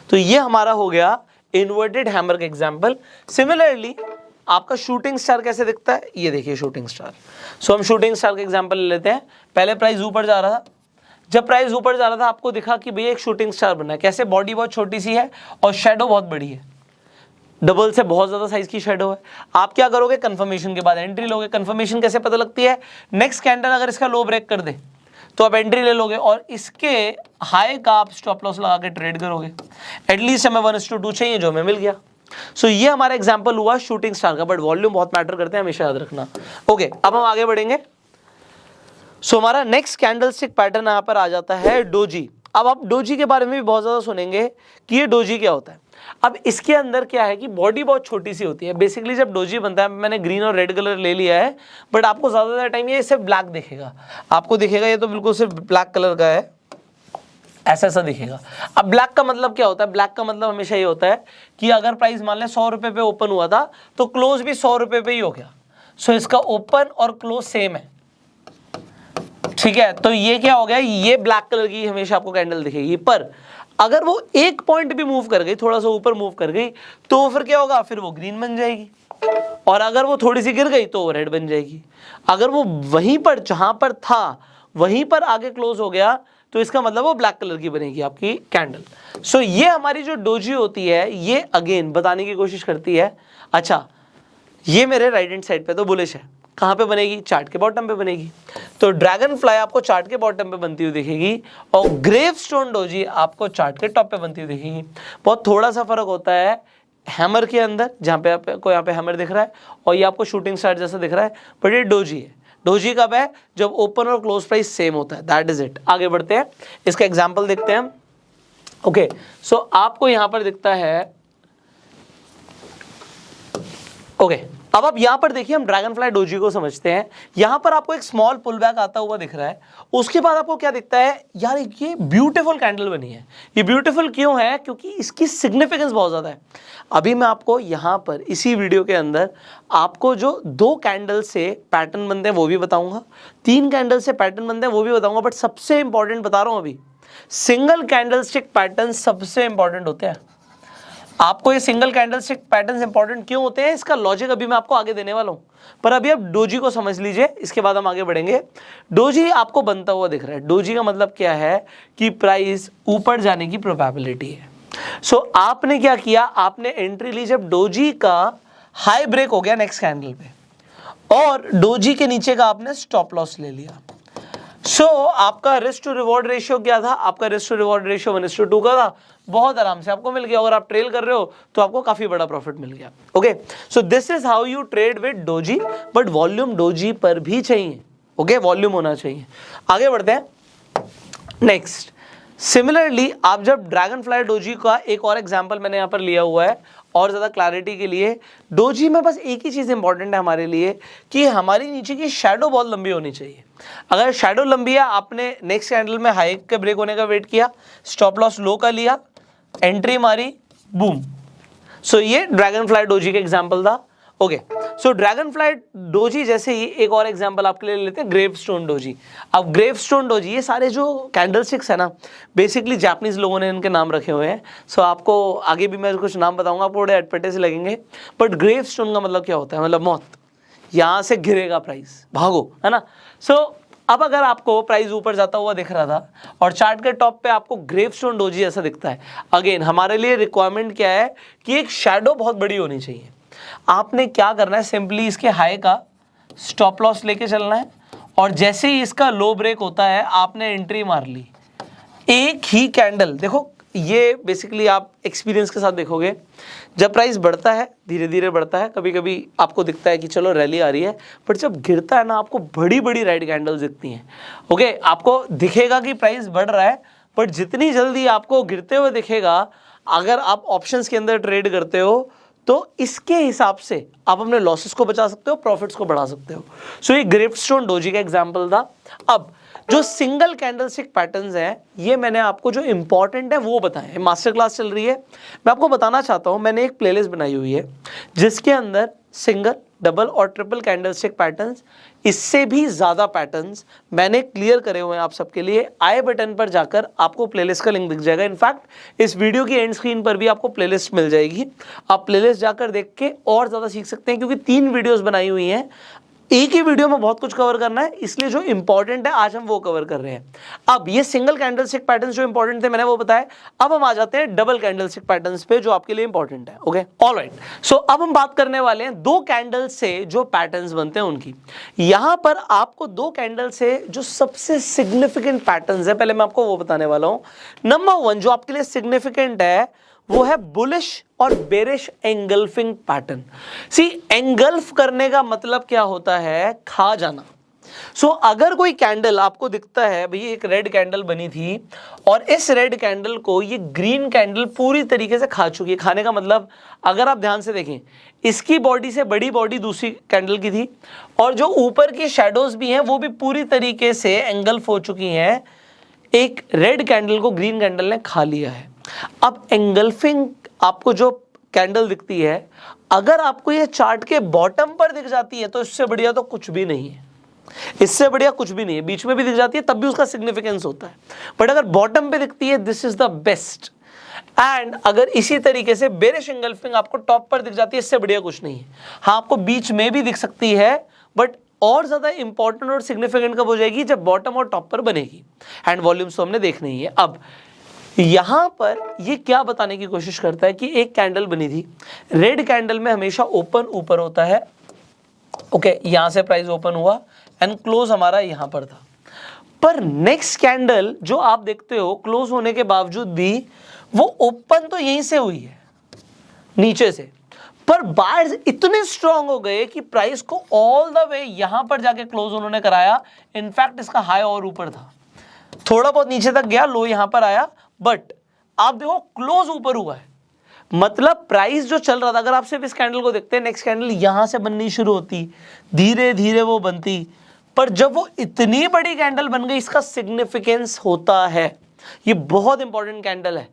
तो ये हमारा हो गया इन्वर्टेड हैमर का एग्जांपल। सिमिलरली आपका शूटिंग स्टार कैसे दिखता है, ये देखिए शूटिंग स्टार। हम शूटिंग स्टार का एग्जांपल ले लेते हैं। पहले प्राइस ऊपर जा रहा था, जब प्राइस ऊपर जा रहा था आपको दिखा कि भैया एक शूटिंग स्टार बना है। कैसे, बॉडी बहुत छोटी सी है और शेडो बहुत बड़ी है, डबल से बहुत ज्यादा साइज की शेडो है। आप क्या करोगे, कंफर्मेशन के बाद एंट्री लोगे। कंफर्मेशन कैसे पता लगती है, नेक्स्ट कैंडल अगर इसका लो ब्रेक कर दे तो आप एंट्री ले लोगे और इसके हाई का आप स्टॉप लॉस लगा के ट्रेड करोगे। एटलीस्ट हमें 1:2 चाहिए, जो हमें मिल गया। ये हमारा एग्जांपल हुआ शूटिंग स्टार का, बट वॉल्यूम बहुत मैटर करते हैं, हमेशा याद रखना। ओके, अब हम आगे बढ़ेंगे। हमारा नेक्स्ट कैंडलस्टिक पैटर्न यहां पर आ जाता है डोजी। अब आप डोजी के बारे में भी बहुत ज्यादा सुनेंगे कि ये डोजी क्या होता है। अब इसके अंदर क्या है कि बॉडी बहुत छोटी सी होती है। बेसिकली जब डोजी बनता है, मैंने ग्रीन और रेड कलर ले लिया है, बट आपको ज्यादातर टाइम ये सिर्फ ब्लैक दिखेगा। आपको दिखेगा ये तो बिल्कुल सिर्फ ब्लैक कलर का है, ऐसा दिखेगा। अब ब्लैक का मतलब क्या होता है, ब्लैक का मतलब हमेशा ये होता है कि अगर प्राइस मान लें 100 रुपए पे ओपन हुआ था तो क्लोज भी 100 रुपए पे ही हो गया। इसका ओपन और क्लोज सेम है, ठीक है। तो ये क्या हो गया, ये ब्लैक कलर की हमेशा आपको कैंडल दिखेगी। पर अगर वो एक पॉइंट भी मूव कर गई, थोड़ा सा ऊपर मूव कर गई, तो फिर क्या होगा, फिर वो ग्रीन बन जाएगी। और अगर वो थोड़ी सी गिर गई तो वो रेड बन जाएगी। अगर वो वहीं पर जहां पर था वहीं पर आगे क्लोज हो गया तो इसका मतलब वो ब्लैक कलर की बनेगी आपकी कैंडल। सो ये हमारी जो डोजी होती है ये अगेन बताने की कोशिश करती है, अच्छा ये मेरे राइट हैंड साइड पे तो बुलिश है, कहाँ पे बनेगी, चार्ट के बॉटम पे बनेगी। तो ड्रैगन फ्लाई आपको चार्ट के बॉटम पे बनती हुई दिखेगी और ग्रेवस्टोन डोजी आपको चार्ट के टॉप पे बनती हुई दिखेगी। बहुत थोड़ा सा फर्क होता है हैमर के अंदर, जहाँ पे आपको यहाँ पे हैमर दिख रहा है और ये आपको शूटिंग स्टार जैसा दिख रहा है, बट ये डोजी है। डोजी कब है, जब ओपन और क्लोज प्राइस सेम होता है, दैट इज इट। आगे बढ़ते हैं, इसका एग्जाम्पल देखते हैं हम। ओके, सो आपको यहां पर दिखता है, ओके अब आप यहां पर देखिए, हम ड्रैगन फ्लाई डोजी को समझते हैं। यहां पर आपको एक स्मॉल पुल बैक आता हुआ दिख रहा है, उसके बाद आपको क्या दिखता है, यार ये ब्यूटीफुल कैंडल बनी है। ये ब्यूटीफुल क्यों है, क्योंकि इसकी सिग्निफिकेंस बहुत ज्यादा है। अभी मैं आपको यहां पर इसी वीडियो के अंदर आपको जो 2 कैंडल से पैटर्न बनते हैं वो भी बताऊंगा, 3 कैंडल से पैटर्न बनते हैं वो भी बताऊंगा, बट सबसे इंपॉर्टेंट बता रहा हूं अभी, सिंगल कैंडल स्टिक पैटर्न सबसे इंपॉर्टेंट होते हैं। आपको ये single candle stick patterns important क्यों होते हैं, इसका लॉजिक अभी मैं आपको आगे देने वाला हूं, पर अभी आप डोजी को समझ लीजिए, इसके बाद हम आगे बढ़ेंगे। डोजी आपको बनता हुआ दिख रहा है, डोजी का मतलब क्या है कि प्राइस ऊपर जाने की प्रोबेबिलिटी है। सो आपने क्या किया, आपने एंट्री ली जब डोजी का हाई ब्रेक हो गया नेक्स्ट कैंडल पे, और डोजी के नीचे का आपने स्टॉप लॉस ले लिया। सो आपका रिस्क टू रिवॉर्ड रेशियो क्या था, आपका रिस्क टू रिवॉर्ड रेशियो 1:2 का था, बहुत आराम से आपको मिल गया। अगर आप ट्रेल कर रहे हो तो आपको काफी बड़ा प्रॉफिट मिल गया। Okay, so this is how you trade with doji, but volume doji पर भी चाहिए। ओके, वॉल्यूम होना चाहिए। आगे बढ़ते हैं नेक्स्ट। सिमिलरली आप जब ड्रैगन फ्लाई डोजी का एक और एग्जांपल मैंने यहाँ पर लिया हुआ है और ज़्यादा क्लैरिटी के लिए, डोजी में बस एक ही चीज़ इंपॉर्टेंट है हमारे लिए कि हमारी नीचे की शैडो बहुत लंबी होनी चाहिए। अगर शैडो लंबी है, आपने नेक्स्ट कैंडल में हाई के ब्रेक होने का वेट किया, स्टॉप लॉस लो का लिया, एंट्री मारी, बूम। सो ये ड्रैगन फ्लाई डोजी का एग्जाम्पल था। ओके, सो ड्रैगन फ्लाई डोजी जैसे ही एक और एग्जांपल आपके लिए लेते हैं, ग्रेवस्टोन डोजी। अब ग्रेवस्टोन डोजी, ये सारे जो कैंडलस्टिक्स है ना, बेसिकली जापानीज लोगों ने इनके नाम रखे हुए हैं। सो आपको आगे भी मैं कुछ नाम बताऊंगा, आपको बड़े अटपटे से लगेंगे, बट ग्रेवस्टोन का मतलब क्या होता है, मतलब मौत, यहाँ से गिरेगा प्राइस, भागो, है ना। सो अब अगर आपको प्राइस ऊपर जाता हुआ दिख रहा था और चार्ट के टॉप पे आपको ग्रेवस्टोन डोजी ऐसा दिखता है, अगेन हमारे लिए रिक्वायरमेंट क्या है कि एक शैडो बहुत बड़ी होनी चाहिए। आपने क्या करना है, सिंपली इसके हाई का स्टॉप लॉस लेके चलना है, और जैसे ही इसका लो ब्रेक होता है आपने एंट्री मार ली। एक ही कैंडल, देखो ये बेसिकली आप एक्सपीरियंस के साथ देखोगे, जब प्राइस बढ़ता है धीरे धीरे बढ़ता है, कभी कभी आपको दिखता है कि चलो रैली आ रही है, बट जब गिरता है ना आपको बड़ी बड़ी राइट कैंडल्स दिखती हैं। ओके, आपको दिखेगा कि प्राइस बढ़ रहा है, बट जितनी जल्दी आपको गिरते हुए दिखेगा, अगर आप ऑप्शंस के अंदर ट्रेड करते हो तो इसके हिसाब से आप अपने लॉसेस को बचा सकते हो, प्रॉफिट्स को बढ़ा सकते हो। सो ये ग्रेवस्टोन डोजी का एग्जांपल था। अब जो सिंगल कैंडलस्टिक पैटर्न्स हैं, ये मैंने आपको जो इंपॉर्टेंट है वो बताएं। मास्टर क्लास चल रही है, मैं आपको बताना चाहता हूं, मैंने एक प्लेलिस्ट बनाई हुई है जिसके अंदर सिंगल, डबल और ट्रिपल कैंडलस्टिक पैटर्न्स, इससे भी ज़्यादा पैटर्न्स मैंने क्लियर करे हुए हैं आप सबके लिए। आई बटन पर जाकर आपको प्लेलिस्ट का लिंक दिख जाएगा। इनफैक्ट इस वीडियो की एंड स्क्रीन पर भी आपको प्लेलिस्ट मिल जाएगी, आप प्लेलिस्ट जाकर देख के और ज़्यादा सीख सकते हैं, क्योंकि 3 वीडियोस बनाई हुई हैं। एक ही वीडियो में बहुत कुछ कवर करना है, इसलिए जो इंपॉर्टेंट है आज हम वो कवर कर रहे हैं। अब ये सिंगल कैंडलस्टिक पैटर्न्स जो इंपॉर्टेंट थे मैंने वो बताया। अब हम आ जाते हैं डबल कैंडलस्टिक पैटर्न्स पे जो आपके लिए इंपॉर्टेंट है। Okay, alright. सो अब हम बात करने वाले हैं 2 कैंडल से जो पैटर्न्स बनते हैं उनकी। यहां पर आपको 2 कैंडल से जो सबसे सिग्निफिकेंट पैटर्न्स है, पहले मैं आपको वो बताने वाला हूं। नंबर 1 जो आपके लिए सिग्निफिकेंट है वो है बुलिश और बेरिश एंगल्फिंग पैटर्न। सी, एंगल्फ करने का मतलब क्या होता है, खा जाना। सो अगर कोई कैंडल आपको दिखता है, भाई एक रेड कैंडल बनी थी और इस रेड कैंडल को ये ग्रीन कैंडल पूरी तरीके से खा चुकी है। खाने का मतलब, अगर आप ध्यान से देखें, इसकी बॉडी से बड़ी बॉडी दूसरी कैंडल की थी, और जो ऊपर की शेडोज भी हैं वो भी पूरी तरीके से एंगल्फ हो चुकी हैं। एक रेड कैंडल को ग्रीन कैंडल ने खा लिया है। अब एंगल्फिंग आपको जो कैंडल दिखती है, अगर आपको ये चार्ट के बॉटम पर दिख जाती है तो इससे बढ़िया तो कुछ भी नहीं है। इससे बढ़िया कुछ भी नहीं है। बीच में भी दिख जाती है तब भी उसका सिग्निफिकेंस होता है, बट अगर बॉटम पे दिखती है this is the best. And अगर इसी तरीके से बेरिश एंगल्फिंग आपको टॉप पर दिख जाती है, इससे बढ़िया कुछ नहीं है। हाँ, आपको बीच में भी दिख सकती है, बट और ज्यादा इंपॉर्टेंट और सिग्निफिकेंट कब हो जाएगी, जब बॉटम और टॉप पर बनेगी। एंड वॉल्यूम्स तो हमने देखना ही है। अब यहां पर ये क्या बताने की कोशिश करता है कि एक कैंडल बनी थी, रेड कैंडल में हमेशा ओपन ऊपर होता है। ओके, यहां से प्राइस ओपन हुआ एंड क्लोज हमारा यहां पर था, पर नेक्स्ट कैंडल जो आप देखते हो क्लोज होने के बावजूद भी वो ओपन तो यहीं से हुई है, नीचे से, पर बायर्स इतने स्ट्रांग हो गए कि प्राइस को ऑल द वे यहां पर जाके क्लोज उन्होंने कराया। इनफैक्ट इसका हाई और ऊपर था, थोड़ा बहुत नीचे तक गया, लो यहां पर आया, बट आप देखो क्लोज ऊपर हुआ है। मतलब प्राइस जो चल रहा था, अगर आप सिर्फ इस कैंडल को देखते हैं, नेक्स्ट कैंडल यहां से बननी शुरू होती, धीरे धीरे वो बनती, पर जब वो इतनी बड़ी कैंडल बन गई, इसका सिग्निफिकेंस होता है। ये बहुत इंपॉर्टेंट कैंडल है।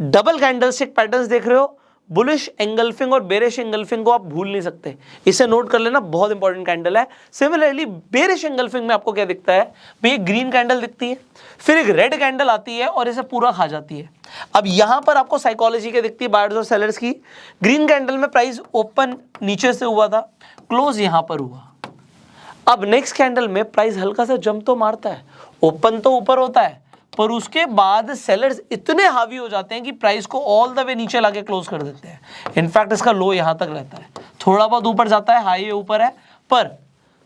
डबल कैंडलस्टिक पैटर्न्स देख रहे हो, बुलिश एंगल्फिंग और बेरिश एंगल्फिंग को आप भूल नहीं सकते, इसे नोट कर लेना, बहुत इंपॉर्टेंट कैंडल है। सिमिलरली बेरिश एंगल्फिंग में आपको क्या दिखता है, भाई एक ग्रीन कैंडल दिखती है, फिर एक रेड कैंडल आती है और इसे पूरा खा जाती है। अब यहां पर आपको साइकोलॉजी क्या दिखती है, बायर्स और सेलर्स की। ग्रीन कैंडल में प्राइस ओपन नीचे से हुआ था, क्लोज यहां पर हुआ। अब नेक्स्ट कैंडल में प्राइस हल्का सा जंप तो मारता है, ओपन तो ऊपर होता है, पर उसके बाद सेलर्स इतने हावी हो जाते हैं कि प्राइस को ऑल द वे नीचे लाके क्लोज कर देते हैं। इनफैक्ट इसका लो यहां तक रहता है, थोड़ा बहुत ऊपर जाता है, हाई ऊपर है, पर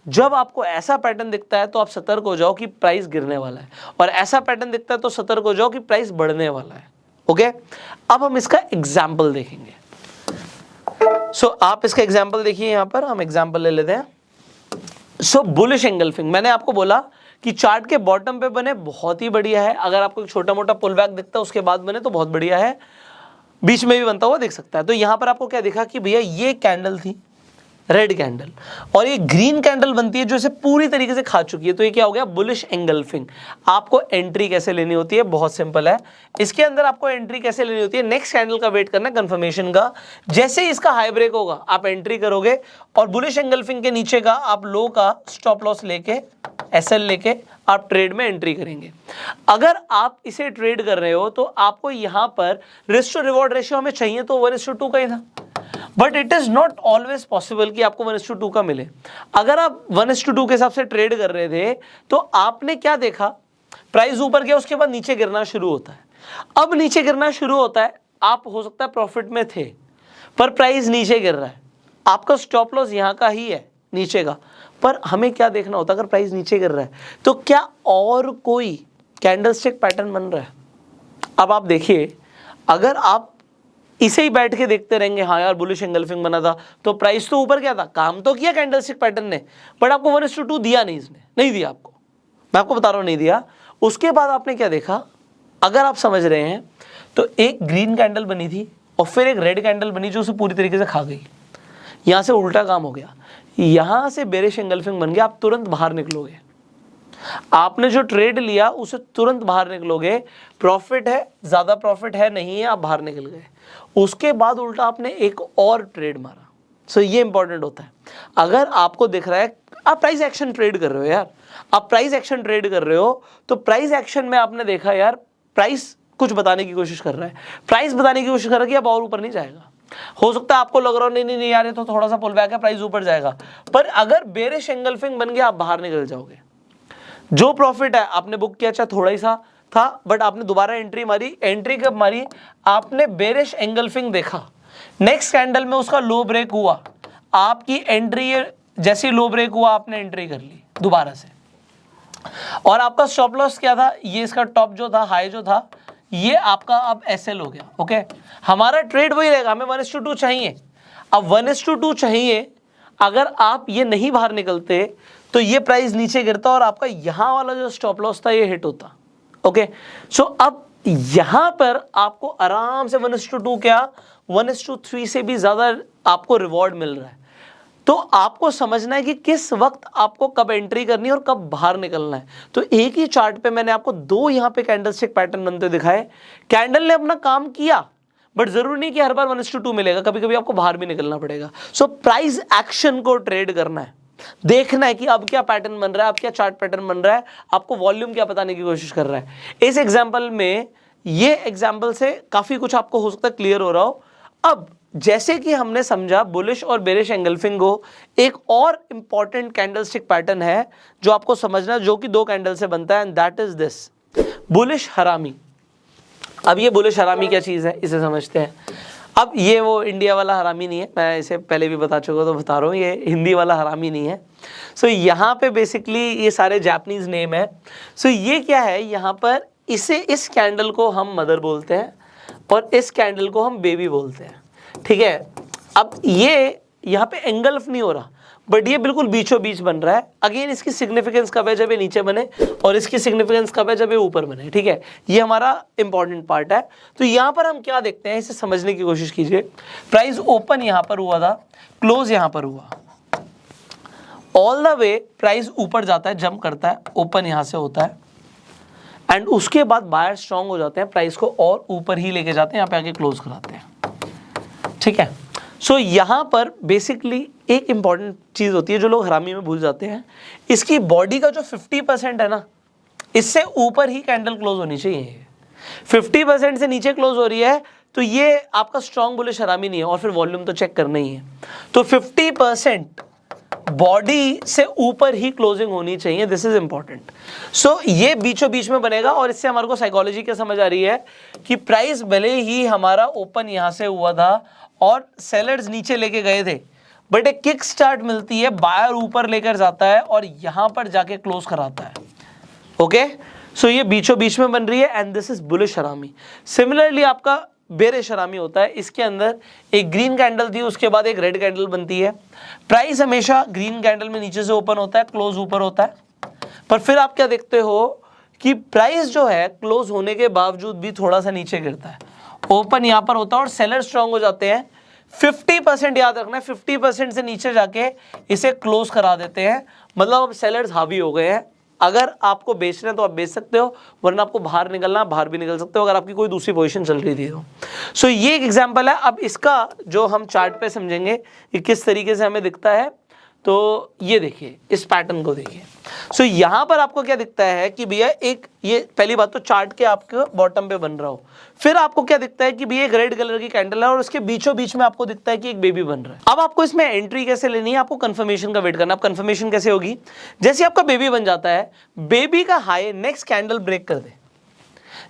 जब आपको ऐसा पैटर्न दिखता है तो आप सतर्क हो जाओ कि प्राइस गिरने वाला है, और ऐसा पैटर्न दिखता है तो सतर्क हो जाओ कि प्राइस बढ़ने वाला है। ओके, अब हम इसका एग्जाम्पल देखेंगे। आप इसका एग्जाम्पल देखिए, यहां पर हम एग्जाम्पल ले लेते हैं। बुलिश एंगल्फिंग, मैंने आपको बोला कि चार्ट के बॉटम पे बने बहुत ही बढ़िया है, अगर आपको एक छोटा मोटा पुल बैक दिखता है उसके बाद बने तो बहुत बढ़िया है, बीच में भी बनता हुआ दिख सकता है। तो यहां पर आपको क्या दिखा कि भैया ये कैंडल थी रेड कैंडल, और ये ग्रीन कैंडल बनती है जो इसे पूरी तरीके से खा चुकी है, तो ये क्या हो गया, बुलिश एंगल्फिंग। आपको एंट्री कैसे लेनी होती है, बहुत सिंपल है। इसके अंदर आपको एंट्री कैसे लेनी होती है, नेक्स्ट कैंडल का वेट करना, कंफर्मेशन का। जैसे ही इसका हाई ब्रेक होगा आप एंट्री करोगे, और बुलिश एंगल्फिंग के नीचे का आप लो का स्टॉप लॉस लेके, एसएल लेके आप ट्रेड में एंट्री करेंगे। अगर आप इसे ट्रेड कर रहे हो तो आपको यहां पर रिस्क टू रिवॉर्ड रेशियो हमें चाहिए तो 1:2 का ही था, but it is not always possible कि आपको 1:2 का मिले। अगर आप 1:2 के हिसाब से ट्रेड कर रहे थे तो आपने क्या देखा, प्राइस ऊपर गया, उसके बाद नीचे गिरना शुरू होता है। अब नीचे गिरना शुरू होता है, आप हो सकता है प्रॉफिट में थे, पर प्राइस नीचे गिर रहा है, आपका स्टॉप लॉस यहां का ही है नीचे का, पर हमें क्या देखना होता है, अगर प्राइस नीचे गिर रहा है तो क्या और कोई कैंडलस्टिक पैटर्न बन रहा है। अब आप देखिए, अगर आप इसे ही बैठ के देखते रहेंगे, हाँ यार बुलिश एंगल्फिंग बना था तो प्राइस तो ऊपर क्या था, काम तो किया कैंडलस्टिक पैटर्न ने, बट आपको 1:2 दिया नहीं, इसने नहीं दिया आपको, मैं आपको बता रहा हूं नहीं दिया। उसके बाद आपने क्या देखा, अगर आप समझ रहे हैं तो एक ग्रीन कैंडल बनी थी और फिर एक रेड कैंडल बनी जो उसे पूरी तरीके से खा गई। यहां से उल्टा काम हो गया, यहां से बेरिश एंगल्फिंग बन गया, आप तुरंत बाहर निकलोगे, आपने जो ट्रेड लिया उसे तुरंत बाहर निकलोगे, प्रॉफिट है, ज्यादा प्रॉफिट है नहीं है, आप बाहर निकल गए। उसके बाद उल्टा आपने एक और ट्रेड मारा। सो ये इंपॉर्टेंट होता है। अगर आपको दिख रहा है, आप प्राइस एक्शन ट्रेड कर रहे हो यार, आप प्राइस एक्शन ट्रेड कर रहे हो, तो प्राइस एक्शन में आपने देखा यार प्राइस कुछ बताने की कोशिश कर रहा है, प्राइस बताने की कोशिश कर रहा है कि अब और ऊपर नहीं जाएगा। हो सकता है आपको लग रहा हो नहीं यार ये तो थोड़ा सा पुल बैक है, प्राइस ऊपर जाएगा, पर अगर बेरिश एंगल्फिंग बन गया आप बाहर निकल जाओगे। जो प्रॉफिट है आपने बुक किया, चाहे थोड़ा ही सा था, बट आपने दोबारा एंट्री मारी। एंट्री कब मारी, आपने बेरिश एंगल्फिंग देखा, नेक्स्ट कैंडल में उसका लो ब्रेक हुआ, आपकी एंट्री जैसी लो ब्रेक हुआ आपने एंट्री कर ली दोबारा से, और आपका स्टॉप लॉस क्या था, ये इसका टॉप जो था, हाई जो था, ये आपका अब एसएल हो गया। ओके, हमारा ट्रेड वही रहेगा, हमें 1:2 चाहिए। अब 1:2 चाहिए, अगर आप ये नहीं बाहर निकलते तो ये प्राइस नीचे गिरता और आपका यहां वाला जो स्टॉप लॉस था ये हिट होता। ओके, सो अब यहां पर आपको आराम से 1:2 क्या 1:3 से भी ज्यादा आपको रिवॉर्ड मिल रहा है। तो आपको समझना है कि किस वक्त आपको कब एंट्री करनी है और कब बाहर निकलना है। तो एक ही चार्ट पे मैंने आपको दो यहां पे कैंडलस्टिक पैटर्न बनते दिखाए। कैंडल ने अपना काम किया, बट जरूरी नहीं कि हर बार 1:2 मिलेगा, कभी कभी आपको बाहर भी निकलना पड़ेगा। सो प्राइस एक्शन को ट्रेड करना है। देखना है कि अब क्या पैटर्न बन रहा है, अब क्या चार्ट पैटर्न बन रहा है, आपको वॉल्यूम क्या बताने की कोशिश कर रहा है। इस एग्जाम्पल में, ये एग्जाम्पल से काफी कुछ आपको हो सकता है क्लियर हो रहा हो। अब जैसे कि हमने समझा बुलिश और बेरिश एंगल्फिंग को, एक और इंपॉर्टेंट कैंडलस्टिक पैटर्न है जो आपको समझना, जो कि 2 कैंडल से बनता है, and that is this bullish हरामी। अब ये बुलिश हरामी क्या चीज है, इसे समझते हैं। अब ये वो इंडिया वाला हरामी नहीं है, मैं इसे पहले भी बता चुका, तो बता रहा हूँ, ये हिंदी वाला हरामी नहीं है। सो यहाँ पे बेसिकली ये सारे जापानीज नेम है। सो ये क्या है, यहाँ पर इसे, इस कैंडल को हम मदर बोलते हैं और इस कैंडल को हम बेबी बोलते हैं, ठीक है। अब ये यहाँ पे एंगल्फ नहीं हो रहा, बट ये बिल्कुल बीचों बीच बन रहा है। अगेन इसकी सिग्निफिकेंस कब है, जब ये नीचे बने, और इसकी सिग्निफिकेंस कब है, जब ये ऊपर बने, ठीक है। ये हमारा इंपॉर्टेंट पार्ट है। तो यहाँ पर हम क्या देखते हैं, इसे समझने की कोशिश कीजिए। प्राइस ओपन यहाँ पर हुआ था, क्लोज यहाँ पर हुआ, ऑल द वे प्राइस ऊपर जाता है, जंप करता है, ओपन यहाँ से होता है, एंड उसके बाद बायर स्ट्रांग हो जाते हैं, प्राइस को और ऊपर ही लेके जाते हैं, यहाँ पे आके क्लोज कराते हैं, ठीक है। सो यहाँ पर बेसिकली एक इंपॉर्टेंट चीज होती है जो लोग हरामी में भूल जाते हैं, इसकी बॉडी का जो 50% है ना, इससे ऊपर ही कैंडल क्लोज होनी चाहिए। 50% से नीचे क्लोज हो रही है तो ये आपका स्ट्रॉन्ग बुलिश हरामी नहीं है, और फिर वॉल्यूम तो चेक करना ही है। तो 50% बॉडी से ऊपर ही क्लोजिंग होनी चाहिए, दिस इज इंपॉर्टेंट। सो ये बीचों बीच में बनेगा, और इससे हमारे को साइकोलॉजी क्या समझ आ रही है कि प्राइस भले ही हमारा ओपन यहां से हुआ था और सेलर्स नीचे लेके गए थे, बट एक किक स्टार्ट मिलती है, बायर ऊपर लेकर जाता है और यहां पर जाके क्लोज कराता है। ओके, सो ये बीचों बीच में बन रही है, एंड दिस इज बुलिश हरामी। सिमिलरली आपका बेरिश हरामी होता है, इसके अंदर एक ग्रीन कैंडल थी, उसके बाद एक रेड कैंडल बनती है। प्राइस हमेशा ग्रीन कैंडल में नीचे से ओपन होता है, क्लोज ऊपर होता है, पर फिर आप क्या देखते हो कि प्राइस जो है क्लोज होने के बावजूद भी थोड़ा सा नीचे गिरता है, ओपन यहां पर होता है और सेलर स्ट्रांग हो जाते हैं। 50% याद रखना है, 50% से नीचे जाके इसे क्लोज करा देते हैं, मतलब अब सेलर्स हावी हो गए हैं। अगर आपको बेचना है तो आप बेच सकते हो, वरना आपको बाहर निकलना, बाहर भी निकल सकते हो अगर आपकी कोई दूसरी पोजीशन चल रही थी तो। सो ये एक एग्जांपल है। अब इसका जो हम चार्ट पे समझेंगे कि किस तरीके से हमें दिखता है, तो ये देखिए, इस पैटर्न को देखिए। सो यहां पर आपको क्या दिखता है कि भैया एक, ये पहली बात तो चार्ट के आपके बॉटम पे बन रहा हो, फिर आपको क्या दिखता है कि भैया एक रेड कलर की कैंडल है और उसके बीचों बीच में आपको दिखता है कि एक बेबी बन रहा है। अब आपको इसमें एंट्री कैसे लेनी है, आपको कंफर्मेशन का वेट करना। अब कंफर्मेशन कैसे होगी, जैसे आपका बेबी बन जाता है, बेबी का हाई नेक्स्ट कैंडल ब्रेक कर दे,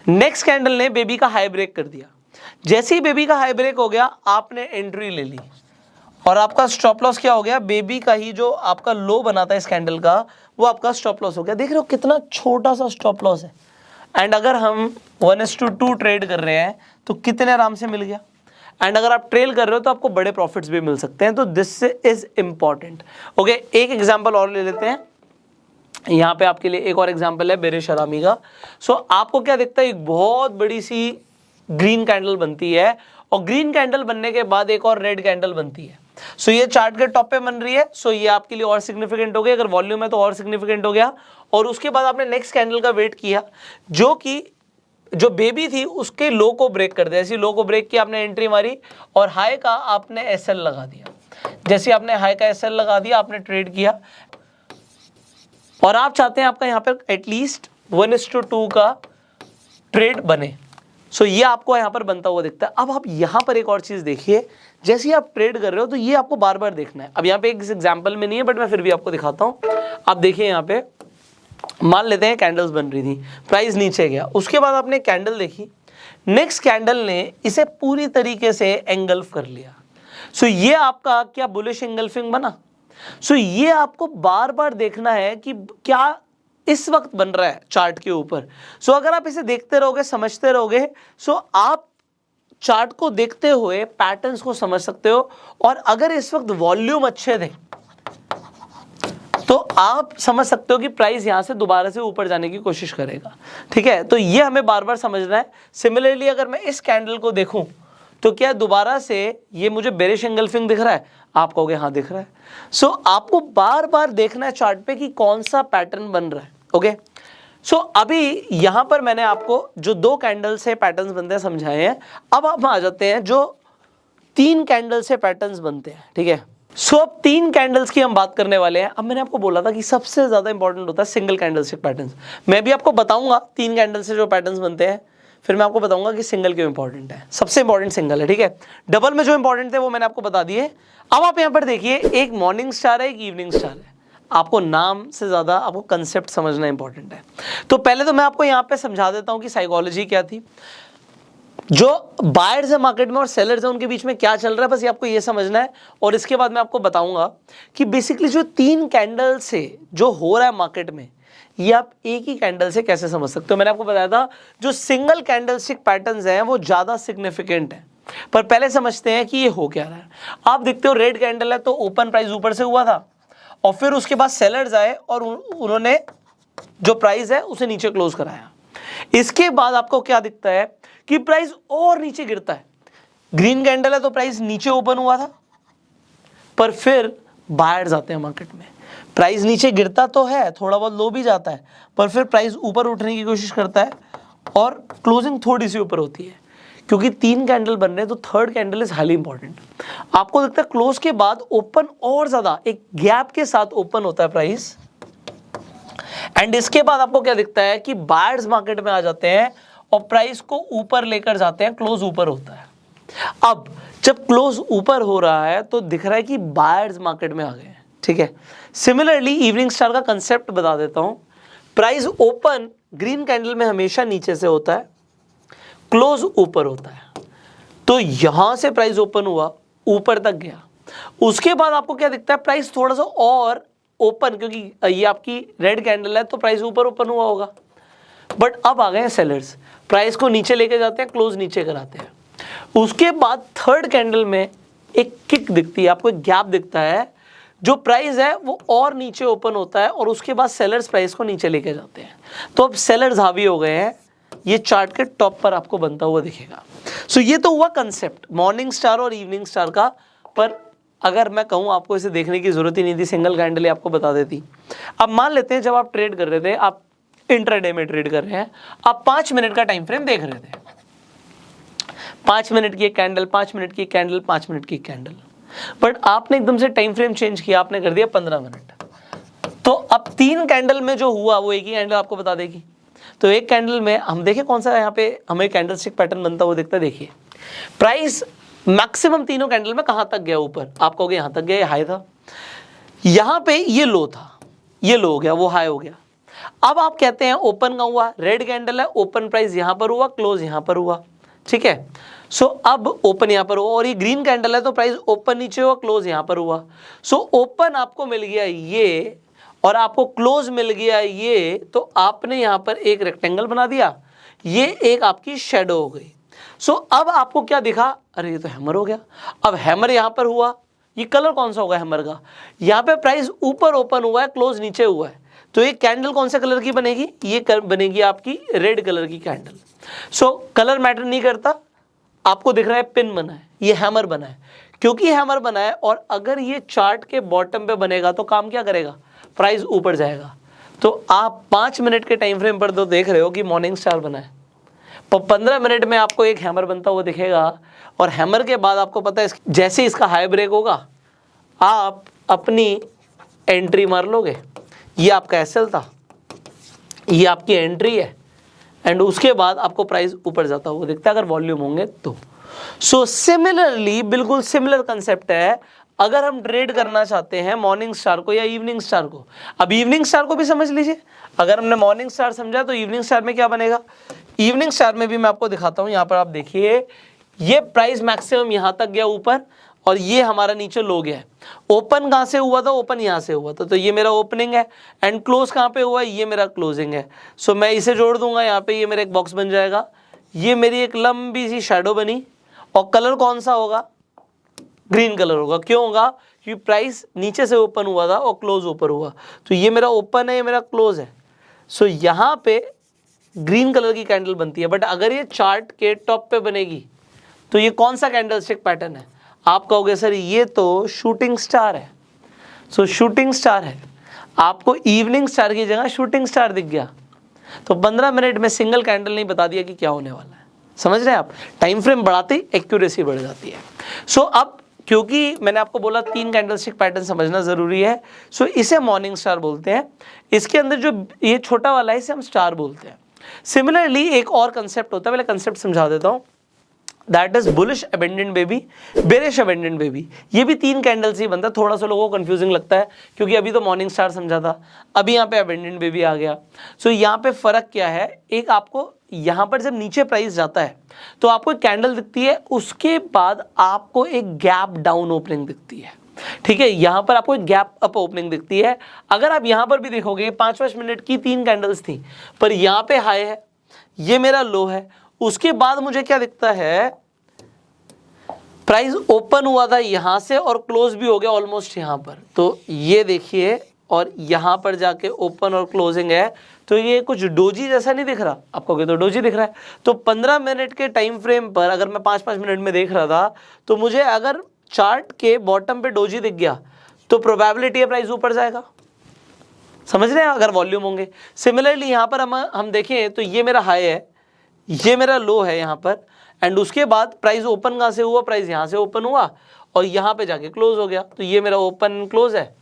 नेक्स्ट कैंडल ने बेबी का हाई ब्रेक कर दिया, जैसे ही बेबी का हाई ब्रेक हो गया आपने एंट्री ले ली, और आपका स्टॉप लॉस क्या हो गया, बेबी का ही जो आपका लो बना था इस कैंडल का, वो आपका स्टॉप लॉस हो गया। देख रहे हो कितना छोटा सा स्टॉप लॉस है, एंड अगर हम 1:2 ट्रेड कर रहे हैं तो कितने आराम से मिल गया, एंड अगर आप ट्रेल कर रहे हो तो आपको बड़े प्रॉफिट्स भी मिल सकते हैं। तो दिस इज इंपॉर्टेंट। ओके, एक एग्जांपल और ले लेते हैं, यहाँ पे आपके लिए एक और एग्जांपल है बेरिश हरामी का। सो आपको क्या दिखता है, एक बहुत बड़ी सी ग्रीन कैंडल बनती है, और ग्रीन कैंडल बनने के बाद एक और रेड कैंडल बनती है। सो ये चार्ट के टॉप पे बन रही है, सो ये आपके लिए और सिग्निफिकेंट हो गया, अगर वॉल्यूम है तो और सिग्निफिकेंट हो गया। और उसके बाद आपने नेक्स्ट कैंडल का वेट किया, जो कि जो बेबी थी उसके लो को ब्रेक कर दिया। ऐसी लो को ब्रेक किया, आपने एंट्री मारी, और हाई का आपने एसएल लगा दिया। जैसे आपने हाई का एसएल लगा दिया, आपने ट्रेड किया, और आप चाहते हैं आपका यहाँ पर एटलीस्ट 1:2 का ट्रेड बने। सो ये आपको यहाँ पर बनता हुआ दिखता है। अब आप यहाँ पर एक और चीज देखिए, जैसे ही आप ट्रेड कर रहे हो तो ये आपको बार बार देखना है। अब यहाँ पे एक एग्जांपल में नहीं है, बट मैं फिर भी आपको दिखाता हूँ। आप देखिए यहाँ पे, मान लेते हैं कैंडल्स बन रही थी, प्राइस नीचे गया, उसके बाद आपने कैंडल देखी, नेक्स्ट कैंडल ने इसे पूरी तरीके से एंगल्फ कर लिया। सो ये आपका क्या बुलिश एंगल्फिंग बना। सो ये आपको बार बार देखना है कि क्या इस वक्त बन रहा है चार्ट के ऊपर। सो अगर आप इसे देखते रहोगे, समझते रहोगे, सो आप चार्ट को देखते हुए पैटर्न्स को समझ सकते हो। और अगर इस वक्त वॉल्यूम अच्छे थे तो आप समझ सकते हो कि प्राइस यहां से दोबारा से ऊपर जाने की कोशिश करेगा, ठीक है। तो ये हमें बार बार समझना है। सिमिलरली अगर मैं इस कैंडल को देखूं तो क्या दोबारा से ये मुझे बेरिश एंगल्फिंग दिख रहा है, आप कहोगे हाँ दिख रहा है। सो आपको बार बार देखना है चार्ट पे कि कौन सा पैटर्न बन रहा है। ओके, सो अभी यहां पर मैंने आपको जो 2 कैंडल से पैटर्न्स बनते हैं समझाए हैं। अब हम आ जाते हैं जो 3 कैंडल से पैटर्न्स बनते हैं, ठीक है। सो अब 3 कैंडल्स की हम बात करने वाले हैं। अब मैंने आपको बोला था कि सबसे ज्यादा इंपॉर्टेंट होता है सिंगल कैंडलस्टिक पैटर्न्स। मैं भी आपको बताऊंगा 3 कैंडल से जो पैटर्न्स बनते हैं, फिर मैं आपको बताऊंगा कि सिंगल क्यों इंपॉर्टेंट है। सबसे इंपॉर्टेंट सिंगल है, ठीक है। डबल में जो इंपॉर्टेंट थे वो मैंने आपको बता दिए। अब आप यहां पर देखिए, एक मॉर्निंग स्टार है, एक इवनिंग स्टार है। आपको नाम से ज्यादा आपको कंसेप्ट समझना इंपॉर्टेंट है। तो पहले तो मैं आपको यहां पे समझा देता हूं कि साइकोलॉजी क्या थी, जो बायर्स है मार्केट में और सेलर्स है उनके बीच में क्या चल रहा है, बस ये आपको ये समझना है। और इसके बाद मैं आपको बताऊंगा कि बेसिकली जो 3 कैंडल से जो हो रहा है मार्केट में, ये आप एक ही कैंडल से कैसे समझ सकते हो। मैंने आपको बताया था जो सिंगल कैंडलस्टिक पैटर्न्स हैं वो ज्यादा सिग्निफिकेंट है। पर पहले समझते हैं कि ये हो क्या रहा है। आप देखते हो रेड कैंडल है तो ओपन प्राइस ऊपर से हुआ था, और फिर उसके बाद सेलर्स आए और उन्होंने जो प्राइस है उसे नीचे क्लोज कराया। इसके बाद आपको क्या दिखता है कि प्राइस और नीचे गिरता है। ग्रीन कैंडल है तो प्राइस नीचे ओपन हुआ था, पर फिर बायर्स आते हैं मार्केट में। प्राइस नीचे गिरता तो है, थोड़ा बहुत लो भी जाता है, पर फिर प्राइस ऊपर उठने की कोशिश करता है और क्लोजिंग थोड़ी सी ऊपर होती है। क्योंकि 3 कैंडल बन रहे हैं तो third candle is highly important. आपको लगता है क्लोज के बाद ओपन और ज्यादा एक गैप के साथ ओपन होता है प्राइस, एंड इसके बाद आपको क्या दिखता है कि बायर्स मार्केट में आ जाते हैं और प्राइस को ऊपर लेकर जाते हैं, क्लोज ऊपर होता है। अब जब क्लोज ऊपर हो रहा है तो दिख रहा है कि बायर्स मार्केट में आ गए हैं, ठीक है। सिमिलरली इवनिंग स्टार का कंसेप्ट बता देता हूं। प्राइस ओपन ग्रीन कैंडल में हमेशा नीचे से होता है, क्लोज ऊपर होता है। तो यहां से प्राइस ओपन हुआ, ऊपर तक गया, उसके बाद आपको क्या दिखता है, प्राइस थोड़ा सा और ओपन, क्योंकि ये आपकी रेड कैंडल है तो प्राइस ऊपर ओपन हुआ होगा। बट अब आ गए हैं सेलर्स, प्राइस को नीचे लेके जाते हैं, क्लोज नीचे कराते हैं। उसके बाद थर्ड कैंडल में एक किक दिखती है, आपको एक गैप दिखता है, जो प्राइस है वो और नीचे ओपन होता है और उसके बाद सेलर्स प्राइस को नीचे लेके जाते हैं। तो अब सेलर्स हावी हो गए हैं, ये चार्ट के टॉप पर आपको बनता हुआ दिखेगा। सो ये तो हुआ कंसेप्ट मॉर्निंग स्टार और इवनिंग स्टार का। पर अगर मैं कहूं आपको इसे देखने की जरूरत ही नहीं थी, सिंगल कैंडल ही आपको बता देती। अब मान लेते हैं जब आप ट्रेड कर रहे थे, आप इंट्राडे में ट्रेड कर रहे हैं, आप 5 मिनट का टाइम फ्रेम देख रहे थे। 5 मिनट की एक कैंडल, 5 मिनट की कैंडल, 5 मिनट की कैंडल, बट आपने एकदम से टाइम फ्रेम चेंज किया, आपने कर दिया 15 मिनट। तो अब 3 कैंडल में जो हुआ वो एक ही कैंडल आपको बता देगी। तो एक कैंडल में हम देखें कौन सा यहाँ पे हमें कैंडलस्टिक पैटर्न बनता हुआ दिखता है। देखिए प्राइस मैक्सिमम तीनों कैंडल में कहां तक गया, ऊपर। आप कहोगे यहां तक गया, ये हाई था, यहां पे ये लो था, ये लो हो गया, वो हाई हो गया। अब आप कहते हैं ओपन का हुआ, रेड कैंडल है, ओपन प्राइस यहां पर हुआ, क्लोज यहां पर हुआ, ठीक है। सो अब ओपन यहां पर हुआ, और ये ग्रीन कैंडल है तो प्राइस ओपन नीचे हुआ, क्लोज यहां पर हुआ। सो ओपन आपको मिल गया ये और आपको क्लोज मिल गया ये, तो आपने यहां पर एक रेक्टेंगल बना दिया, ये एक आपकी शेडो हो गई। सो अब आपको क्या दिखा, अरे ये तो हैमर हो गया। अब हैमर यहां पर हुआ, ये कलर कौन सा होगा हैमर का, यहां पे प्राइस ऊपर ओपन हुआ है, क्लोज नीचे हुआ है, तो ये कैंडल कौन से कलर की बनेगी, ये बनेगी आपकी रेड कलर की कैंडल। सो कलर मैटर नहीं करता, आपको दिख रहा है पिन बना है, ये हैमर बना है। क्योंकि हैमर बना है और अगर ये चार्ट के बॉटम पे बनेगा तो काम क्या करेगा, प्राइस ऊपर जाएगा। तो आप 5 मिनट के टाइम फ्रेम पर तो देख रहे हो कि मॉर्निंग स्टार बना है, पर 15 मिनट में आपको एक हैमर बनता हुआ दिखेगा, और हैमर के बाद आपको पता है जैसे इसका हाई ब्रेक होगा आप अपनी एंट्री मार लोगे। ये आपका एसएल था, ये आपकी एंट्री है, एंड उसके बाद आपको प्राइस ऊपर जाता हुआ दिखता है अगर वॉल्यूम होंगे तो। सो सिमिलरली बिल्कुल सिमिलर कंसेप्ट है अगर हम ट्रेड करना चाहते हैं मॉर्निंग स्टार को या इवनिंग स्टार को। अब इवनिंग स्टार को भी समझ लीजिए, अगर हमने मॉर्निंग स्टार समझा तो इवनिंग स्टार में क्या बनेगा। इवनिंग स्टार में भी मैं आपको दिखाता हूं, यहां पर आप देखिए ये प्राइस मैक्सिमम यहां तक गया ऊपर और ये हमारा नीचे लो गया है। ओपन कहां से हुआ था, ओपन यहां से हुआ था, तो ये मेरा ओपनिंग है, एंड क्लोज कहां पे हुआ है, ये मेरा क्लोजिंग है। सो मैं इसे जोड़ दूंगा, यहाँ पे ये मेरा एक बॉक्स बन जाएगा, ये मेरी एक लंबी सी शैडो बनी, और कलर कौन सा होगा, ग्रीन कलर होगा। क्यों होगा, क्योंकि प्राइस नीचे से ओपन हुआ था और क्लोज ऊपर हुआ, तो ये मेरा ओपन है, ये मेरा क्लोज है। सो यहाँ पे ग्रीन कलर की कैंडल बनती है। बट अगर ये चार्ट के टॉप पे बनेगी तो ये कौन सा कैंडलस्टिक पैटर्न है, आप कहोगे सर ये तो शूटिंग स्टार है। सो शूटिंग स्टार है, आपको इवनिंग स्टार की जगह शूटिंग स्टार दिख गया, तो 15 मिनट में सिंगल कैंडल नहीं बता दिया कि क्या होने वाला है। समझ रहे हैं आप, टाइम फ्रेम बढ़ाते ही एक्यूरेसी बढ़ जाती है। सो अब क्योंकि मैंने आपको बोला 3 कैंडलस्टिक पैटर्न समझना जरूरी है। सो इसे मॉर्निंग स्टार बोलते हैं। इसके अंदर जो ये छोटा वाला है इसे हम स्टार बोलते हैं। सिमिलरली एक और कंसेप्ट होता है, पहले कंसेप्ट समझा देता हूं। That is bullish abandoned baby, bearish abandoned baby. ये भी 3 कैंडल से ही बनता है। थोड़ा सा लोगों को कंफ्यूजिंग लगता है क्योंकि अभी तो मॉर्निंग स्टार समझा था, अभी यहाँ पे अबेंडेंट बेबी आ गया। सो यहाँ पे फर्क क्या है, एक आपको यहाँ पर जब नीचे प्राइस जाता है तो आपको एक कैंडल दिखती है, उसके बाद आपको एक गैप डाउन ओपनिंग दिखती है। ठीक है, यहां पर आपको एक गैप अप ओपनिंग दिखती है। अगर आप यहां पर भी देखोगे 5-5 मिनट की 3 कैंडल्स थी, पर यहां पे हाई है, ये मेरा लो है, उसके बाद मुझे क्या दिखता है, प्राइस ओपन हुआ था यहां से और क्लोज भी हो गया ऑलमोस्ट यहां पर। तो ये देखिए, और यहां पर जाके ओपन और क्लोजिंग है, तो ये कुछ डोजी जैसा नहीं दिख रहा आपको? तो डोजी दिख रहा है। तो 15 मिनट के टाइम फ्रेम पर अगर मैं 5-5 मिनट में देख रहा था, तो मुझे अगर चार्ट के बॉटम पे डोजी दिख गया तो प्रोबेबिलिटी है प्राइस ऊपर जाएगा। समझ रहे हैं? अगर वॉल्यूम होंगे। सिमिलरली यहां पर हम देखें तो ये मेरा हाई है, ये मेरा लो है यहां पर, एंड उसके बाद प्राइस ओपन कहां से हुआ, प्राइस यहां से ओपन हुआ और यहां पे जाके क्लोज हो गया। तो ये मेरा ओपन क्लोज है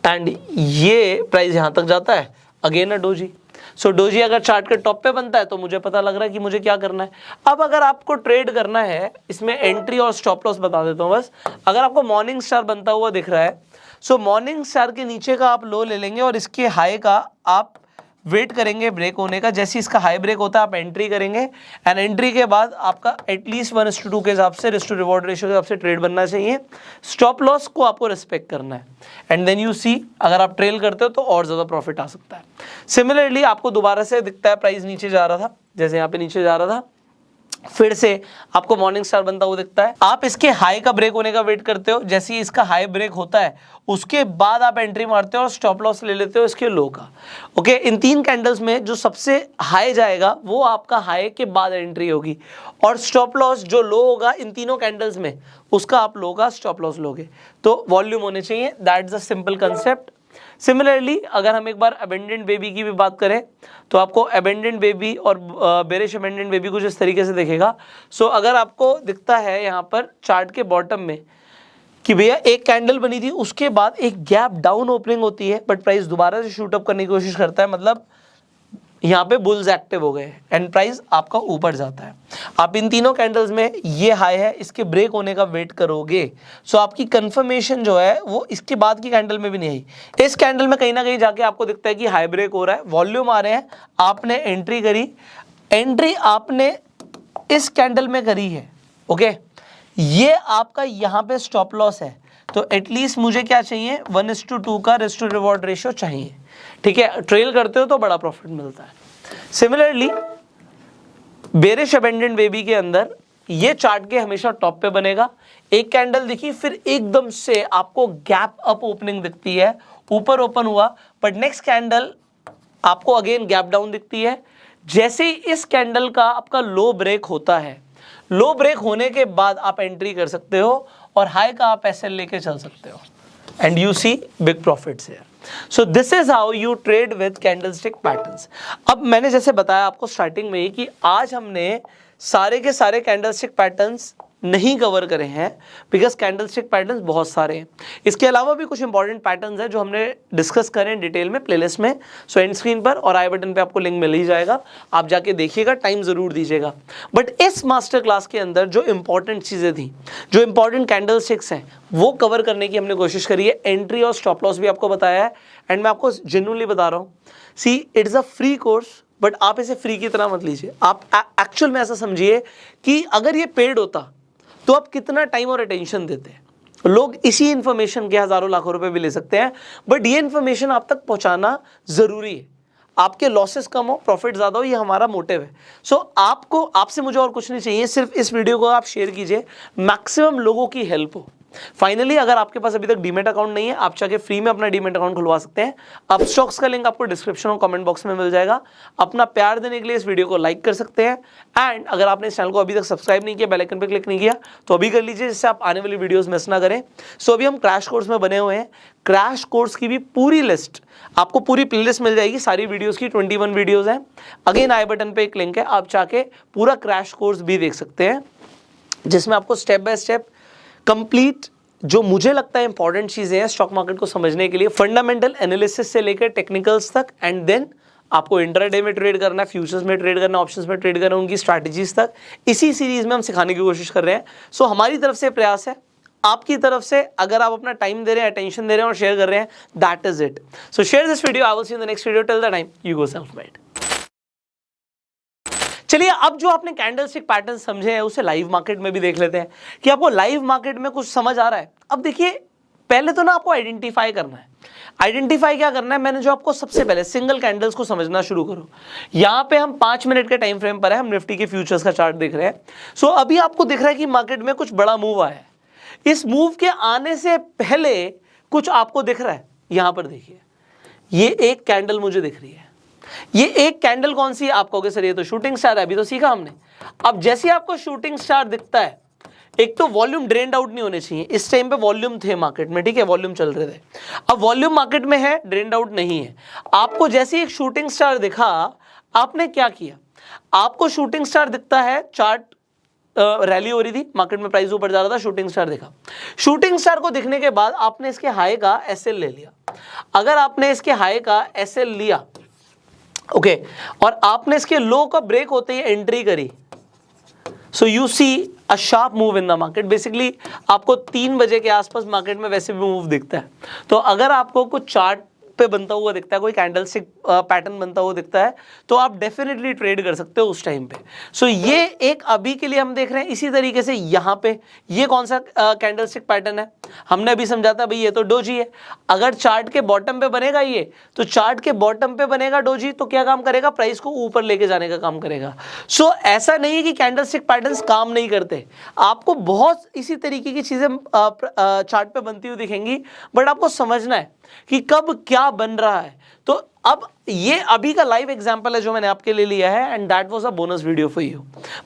एंड ये प्राइस यहां तक जाता है, again a doji. So doji अगर चार्ट के टॉप पे बनता है तो मुझे पता लग रहा है कि मुझे क्या करना है। अब अगर आपको ट्रेड करना है, इसमें एंट्री और स्टॉप लॉस बता देता हूं बस। अगर आपको मॉर्निंग स्टार बनता हुआ दिख रहा है, सो मॉर्निंग स्टार के नीचे का आप लो ले लेंगे और इसके हाई का आप वेट करेंगे ब्रेक होने का। जैसे इसका हाई ब्रेक होता है आप एंट्री करेंगे, एंड एंट्री के बाद आपका एटलीस्ट 1:2 के हिसाब से, रिस्क टू रिवॉर्ड रेशियो के हिसाब से ट्रेड बनना चाहिए। स्टॉप लॉस को आपको रिस्पेक्ट करना है, एंड देन यू सी अगर आप ट्रेल करते हो तो और ज़्यादा प्रॉफिट आ सकता है। सिमिलरली आपको दोबारा से दिखता है प्राइस नीचे जा रहा था, जैसे यहाँ पे नीचे जा रहा था, फिर से आपको मॉर्निंग स्टार बनता हुआ दिखता है। आप इसके हाई का ब्रेक होने का वेट करते हो, जैसे ही इसका हाई ब्रेक होता है उसके बाद आप एंट्री मारते हो और स्टॉप लॉस ले लेते हो इसके लो का। ओके, इन 3 कैंडल्स में जो सबसे हाई जाएगा वो आपका हाई के बाद एंट्री होगी, और स्टॉप लॉस जो लो होगा इन तीनों कैंडल्स में उसका आप लो का स्टॉप लॉस लोगे। तो वॉल्यूम होने चाहिए, that's the simple concept. Similarly अगर हम एक बार अबेंडेंट बेबी की भी बात करें तो आपको अबेंडेंट बेबी और बेरिश अबेंडेंट बेबी कुछ इस तरीके से दिखेगा। सो अगर आपको दिखता है यहाँ पर चार्ट के बॉटम में कि भैया एक कैंडल बनी थी, उसके बाद एक गैप डाउन ओपनिंग होती है, बट प्राइस दोबारा से शूट अप करने की कोशिश करता है, मतलब यहाँ पे बुल्स एक्टिव हो गए एंड प्राइस आपका ऊपर जाता है। आप इन तीनों कैंडल्स में ये हाई है, इसके ब्रेक होने का वेट करोगे। सो आपकी कंफर्मेशन जो है वो इसके बाद की कैंडल में भी नहीं आई। इस कैंडल में कहीं ना कहीं जाके आपको दिखता है कि हाई ब्रेक हो रहा है, वॉल्यूम आ रहे हैं, आपने एंट्री करी, एंट्री आपने इस कैंडल में करी है। ओके, ये आपका यहाँ पे स्टॉप लॉस है, तो एटलीस्ट मुझे क्या चाहिए, 1:2 का रिस्क टू रिवॉर्ड रेशियो चाहिए। ठीक है, ट्रेल करते हो तो बड़ा प्रॉफिट मिलता है। सिमिलरली बेरिश अबेंडेंट बेबी के अंदर ये चार्ट के हमेशा टॉप पे बनेगा। एक कैंडल दिखी, फिर एकदम से आपको गैप अप ओपनिंग दिखती है, ऊपर ओपन हुआ, बट नेक्स्ट कैंडल आपको अगेन गैप डाउन दिखती है। जैसे ही इस कैंडल का आपका लो ब्रेक होता है, लो ब्रेक होने के बाद आप एंट्री कर सकते हो और हाई का आप एसएल लेके चल सकते हो, and you see big profits here. So this is how you trade with candlestick patterns. अब मैंने जैसे बताया आपको स्टार्टिंग में ही कि आज हमने सारे के सारे कैंडलस्टिक पैटर्न्स नहीं कवर करे हैं, बिकॉज कैंडलस्टिक पैटर्न्स बहुत सारे हैं। इसके अलावा भी कुछ इंपॉर्टेंट पैटर्न्स हैं जो हमने डिस्कस करें डिटेल में प्लेलिस्ट में। सो एंड स्क्रीन पर और आई बटन पे आपको लिंक मिल ही जाएगा, आप जाके देखिएगा, टाइम जरूर दीजिएगा। बट इस मास्टर क्लास के अंदर जो इंपॉर्टेंट चीज़ें थी, जो इंपॉर्टेंट कैंडलस्टिक्स हैं, वो कवर करने की हमने कोशिश करी है। एंट्री और स्टॉप लॉस भी आपको बताया है, एंड मैं आपको जेन्युइनली बता रहा हूँ, see it is a free course, but आप इसे फ्री की तरह मत लीजिए। आप एक्चुअल में ऐसा समझिए कि अगर ये पेड होता तो आप कितना टाइम और अटेंशन देते। लोग इसी इंफॉर्मेशन के हजारों लाखों रुपए भी ले सकते हैं, बट ये इंफॉर्मेशन आप तक पहुंचाना जरूरी है। आपके लॉसेस कम हो, प्रॉफिट ज्यादा हो, ये हमारा मोटिव है। सो आपको, आपसे मुझे और कुछ नहीं चाहिए, सिर्फ इस वीडियो को आप शेयर कीजिए, मैक्सिमम लोगों की हेल्प हो। फाइनली अगर आपके पास अभी तक डीमेट अकाउंट नहीं है, आप चाहे फ्री में अपना डीमेट अकाउंट खुलवा सकते हैं। अपस्टॉक्स का लिंक आपको डिस्क्रिप्शन और कमेंट बॉक्स में मिल जाएगा। अपना प्यार देने के लिए इस वीडियो को लाइक कर सकते हैं, एंड अगर आपने इस चैनल को अभी तक सब्सक्राइब नहीं किया, बेल आइकन पे क्लिक नहीं किया, तो अभी कर लीजिए, जिससे आप आने वाली वीडियोस मिस ना करें। सो अभी हम क्रैश कोर्स में बने हुए हैं। क्रैश कोर्स की भी पूरी लिस्ट, आपको पूरी प्लेलिस्ट मिल जाएगी सारी वीडियोस की, 21 वीडियोस हैं। अगेन आई बटन पे एक लिंक है, आप चाहे पूरा क्रैश कोर्स भी देख सकते हैं। जिसमें आपको स्टेप बाय स्टेप कंप्लीट जो मुझे लगता है इंपॉर्टेंट चीजें हैं स्टॉक मार्केट को समझने के लिए, फंडामेंटल एनालिसिस से लेकर टेक्निकल्स तक, एंड देन आपको इंट्राडे में ट्रेड करना है, फ्यूचर्स में ट्रेड करना है, ऑप्शंस में ट्रेड करना है, उनकी स्ट्रैटेजीज तक, इसी सीरीज में हम सिखाने की कोशिश कर रहे हैं। सो हमारी तरफ से प्रयास है, आपकी तरफ से अगर आप अपना टाइम दे रहे हैं, अटेंशन दे रहे हैं और शेयर कर रहे हैं, that is it. So share this video, I will see you in the next video. Till the time you go self made. चलिए अब जो आपने कैंडलस्टिक पैटर्न समझे हैं उसे लाइव मार्केट में भी देख लेते हैं कि आपको लाइव मार्केट में कुछ समझ आ रहा है। अब देखिए पहले तो ना आपको आइडेंटिफाई करना है। आइडेंटिफाई क्या करना है, मैंने जो आपको सबसे पहले सिंगल कैंडल्स को समझना शुरू करो। यहां पे हम 5 मिनट के टाइम फ्रेम पर है, हम निफ्टी के फ्यूचर्स का चार्ट देख रहे हैं। सो अभी आपको दिख रहा है कि मार्केट में कुछ बड़ा मूव आया है। इस मूव के आने से पहले कुछ आपको दिख रहा है, यहां पर देखिए ये एक कैंडल मुझे दिख रही है। ये एक कैंडल कौन सी है, आप कहोगे सर ये तो शूटिंग स्टार है, अभी तो सीखा हमने। अब जैसे आपको शूटिंग स्टार दिखता है, एक तो वॉल्यूम ड्रेन्ड आउट नहीं होने चाहिए। इस टाइम पे वॉल्यूम थे मार्केट में, ठीक है, वॉल्यूम चल रहे थे। अब वॉल्यूम मार्केट में है, ड्रेन्ड आउट नहीं है। आपको जैसे एक शूटिंग स्टार दिखा, आपने क्या किया, आपको शूटिंग स्टार दिखता है, चार्ट रैली हो रही थी, मार्केट में प्राइस ऊपर जा रहा था, शूटिंग स्टार दिखा। शूटिंग स्टार को दिखने के बाद आपने इसके हाई का एसएल ले लिया। अगर आपने इसके हाई का एसएल लिया, ओके, और आपने इसके लो का ब्रेक होते ही एंट्री करी, so you see a sharp move in the market. Basically आपको 3 बजे के आसपास मार्केट में वैसे भी मूव दिखता है। तो अगर आपको कुछ चार्ट पे बनता हुआ दिखता है, कोई कैंडलस्टिक पैटर्न बनता हुआ दिखता है, तो आप डेफिनेटली ट्रेड कर सकते हो उस टाइम पे। सो ये एक अभी के लिए हम देख रहे हैं। इसी तरीके से यहाँ पे ये कौन सा कैंडलस्टिक पैटर्न है, हमने अभी समझा था भाई ये तो डोजी है। अगर चार्ट के बॉटम पे बनेगा ये, तो चार्ट के बॉटम पे बनेगा डोजी, तो क्या काम करेगा, प्राइस को ऊपर लेके जाने का काम करेगा। सो ऐसा नहीं है कि कैंडलस्टिक पैटर्न्स काम नहीं करते, आपको बहुत इसी तरीके की चीजें चार्ट पे बनती हुई दिखेंगी, बट आपको समझना है कि कब क्या बन रहा है। तो अब ये अभी का लाइव एग्जांपल है जो मैंने आपके लिए लिया है, and that was a bonus video for you.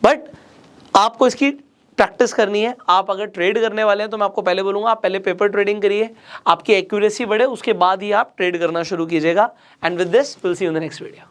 But आपको इसकी प्रैक्टिस करनी है। आप अगर ट्रेड करने वाले हैं तो मैं आपको पहले बोलूंगा आप पहले पेपर ट्रेडिंग करिए, आपकी एक्यूरेसी बढ़े, उसके बाद ही आप ट्रेड करना शुरू कीजिएगा। And with this will see you in the next video.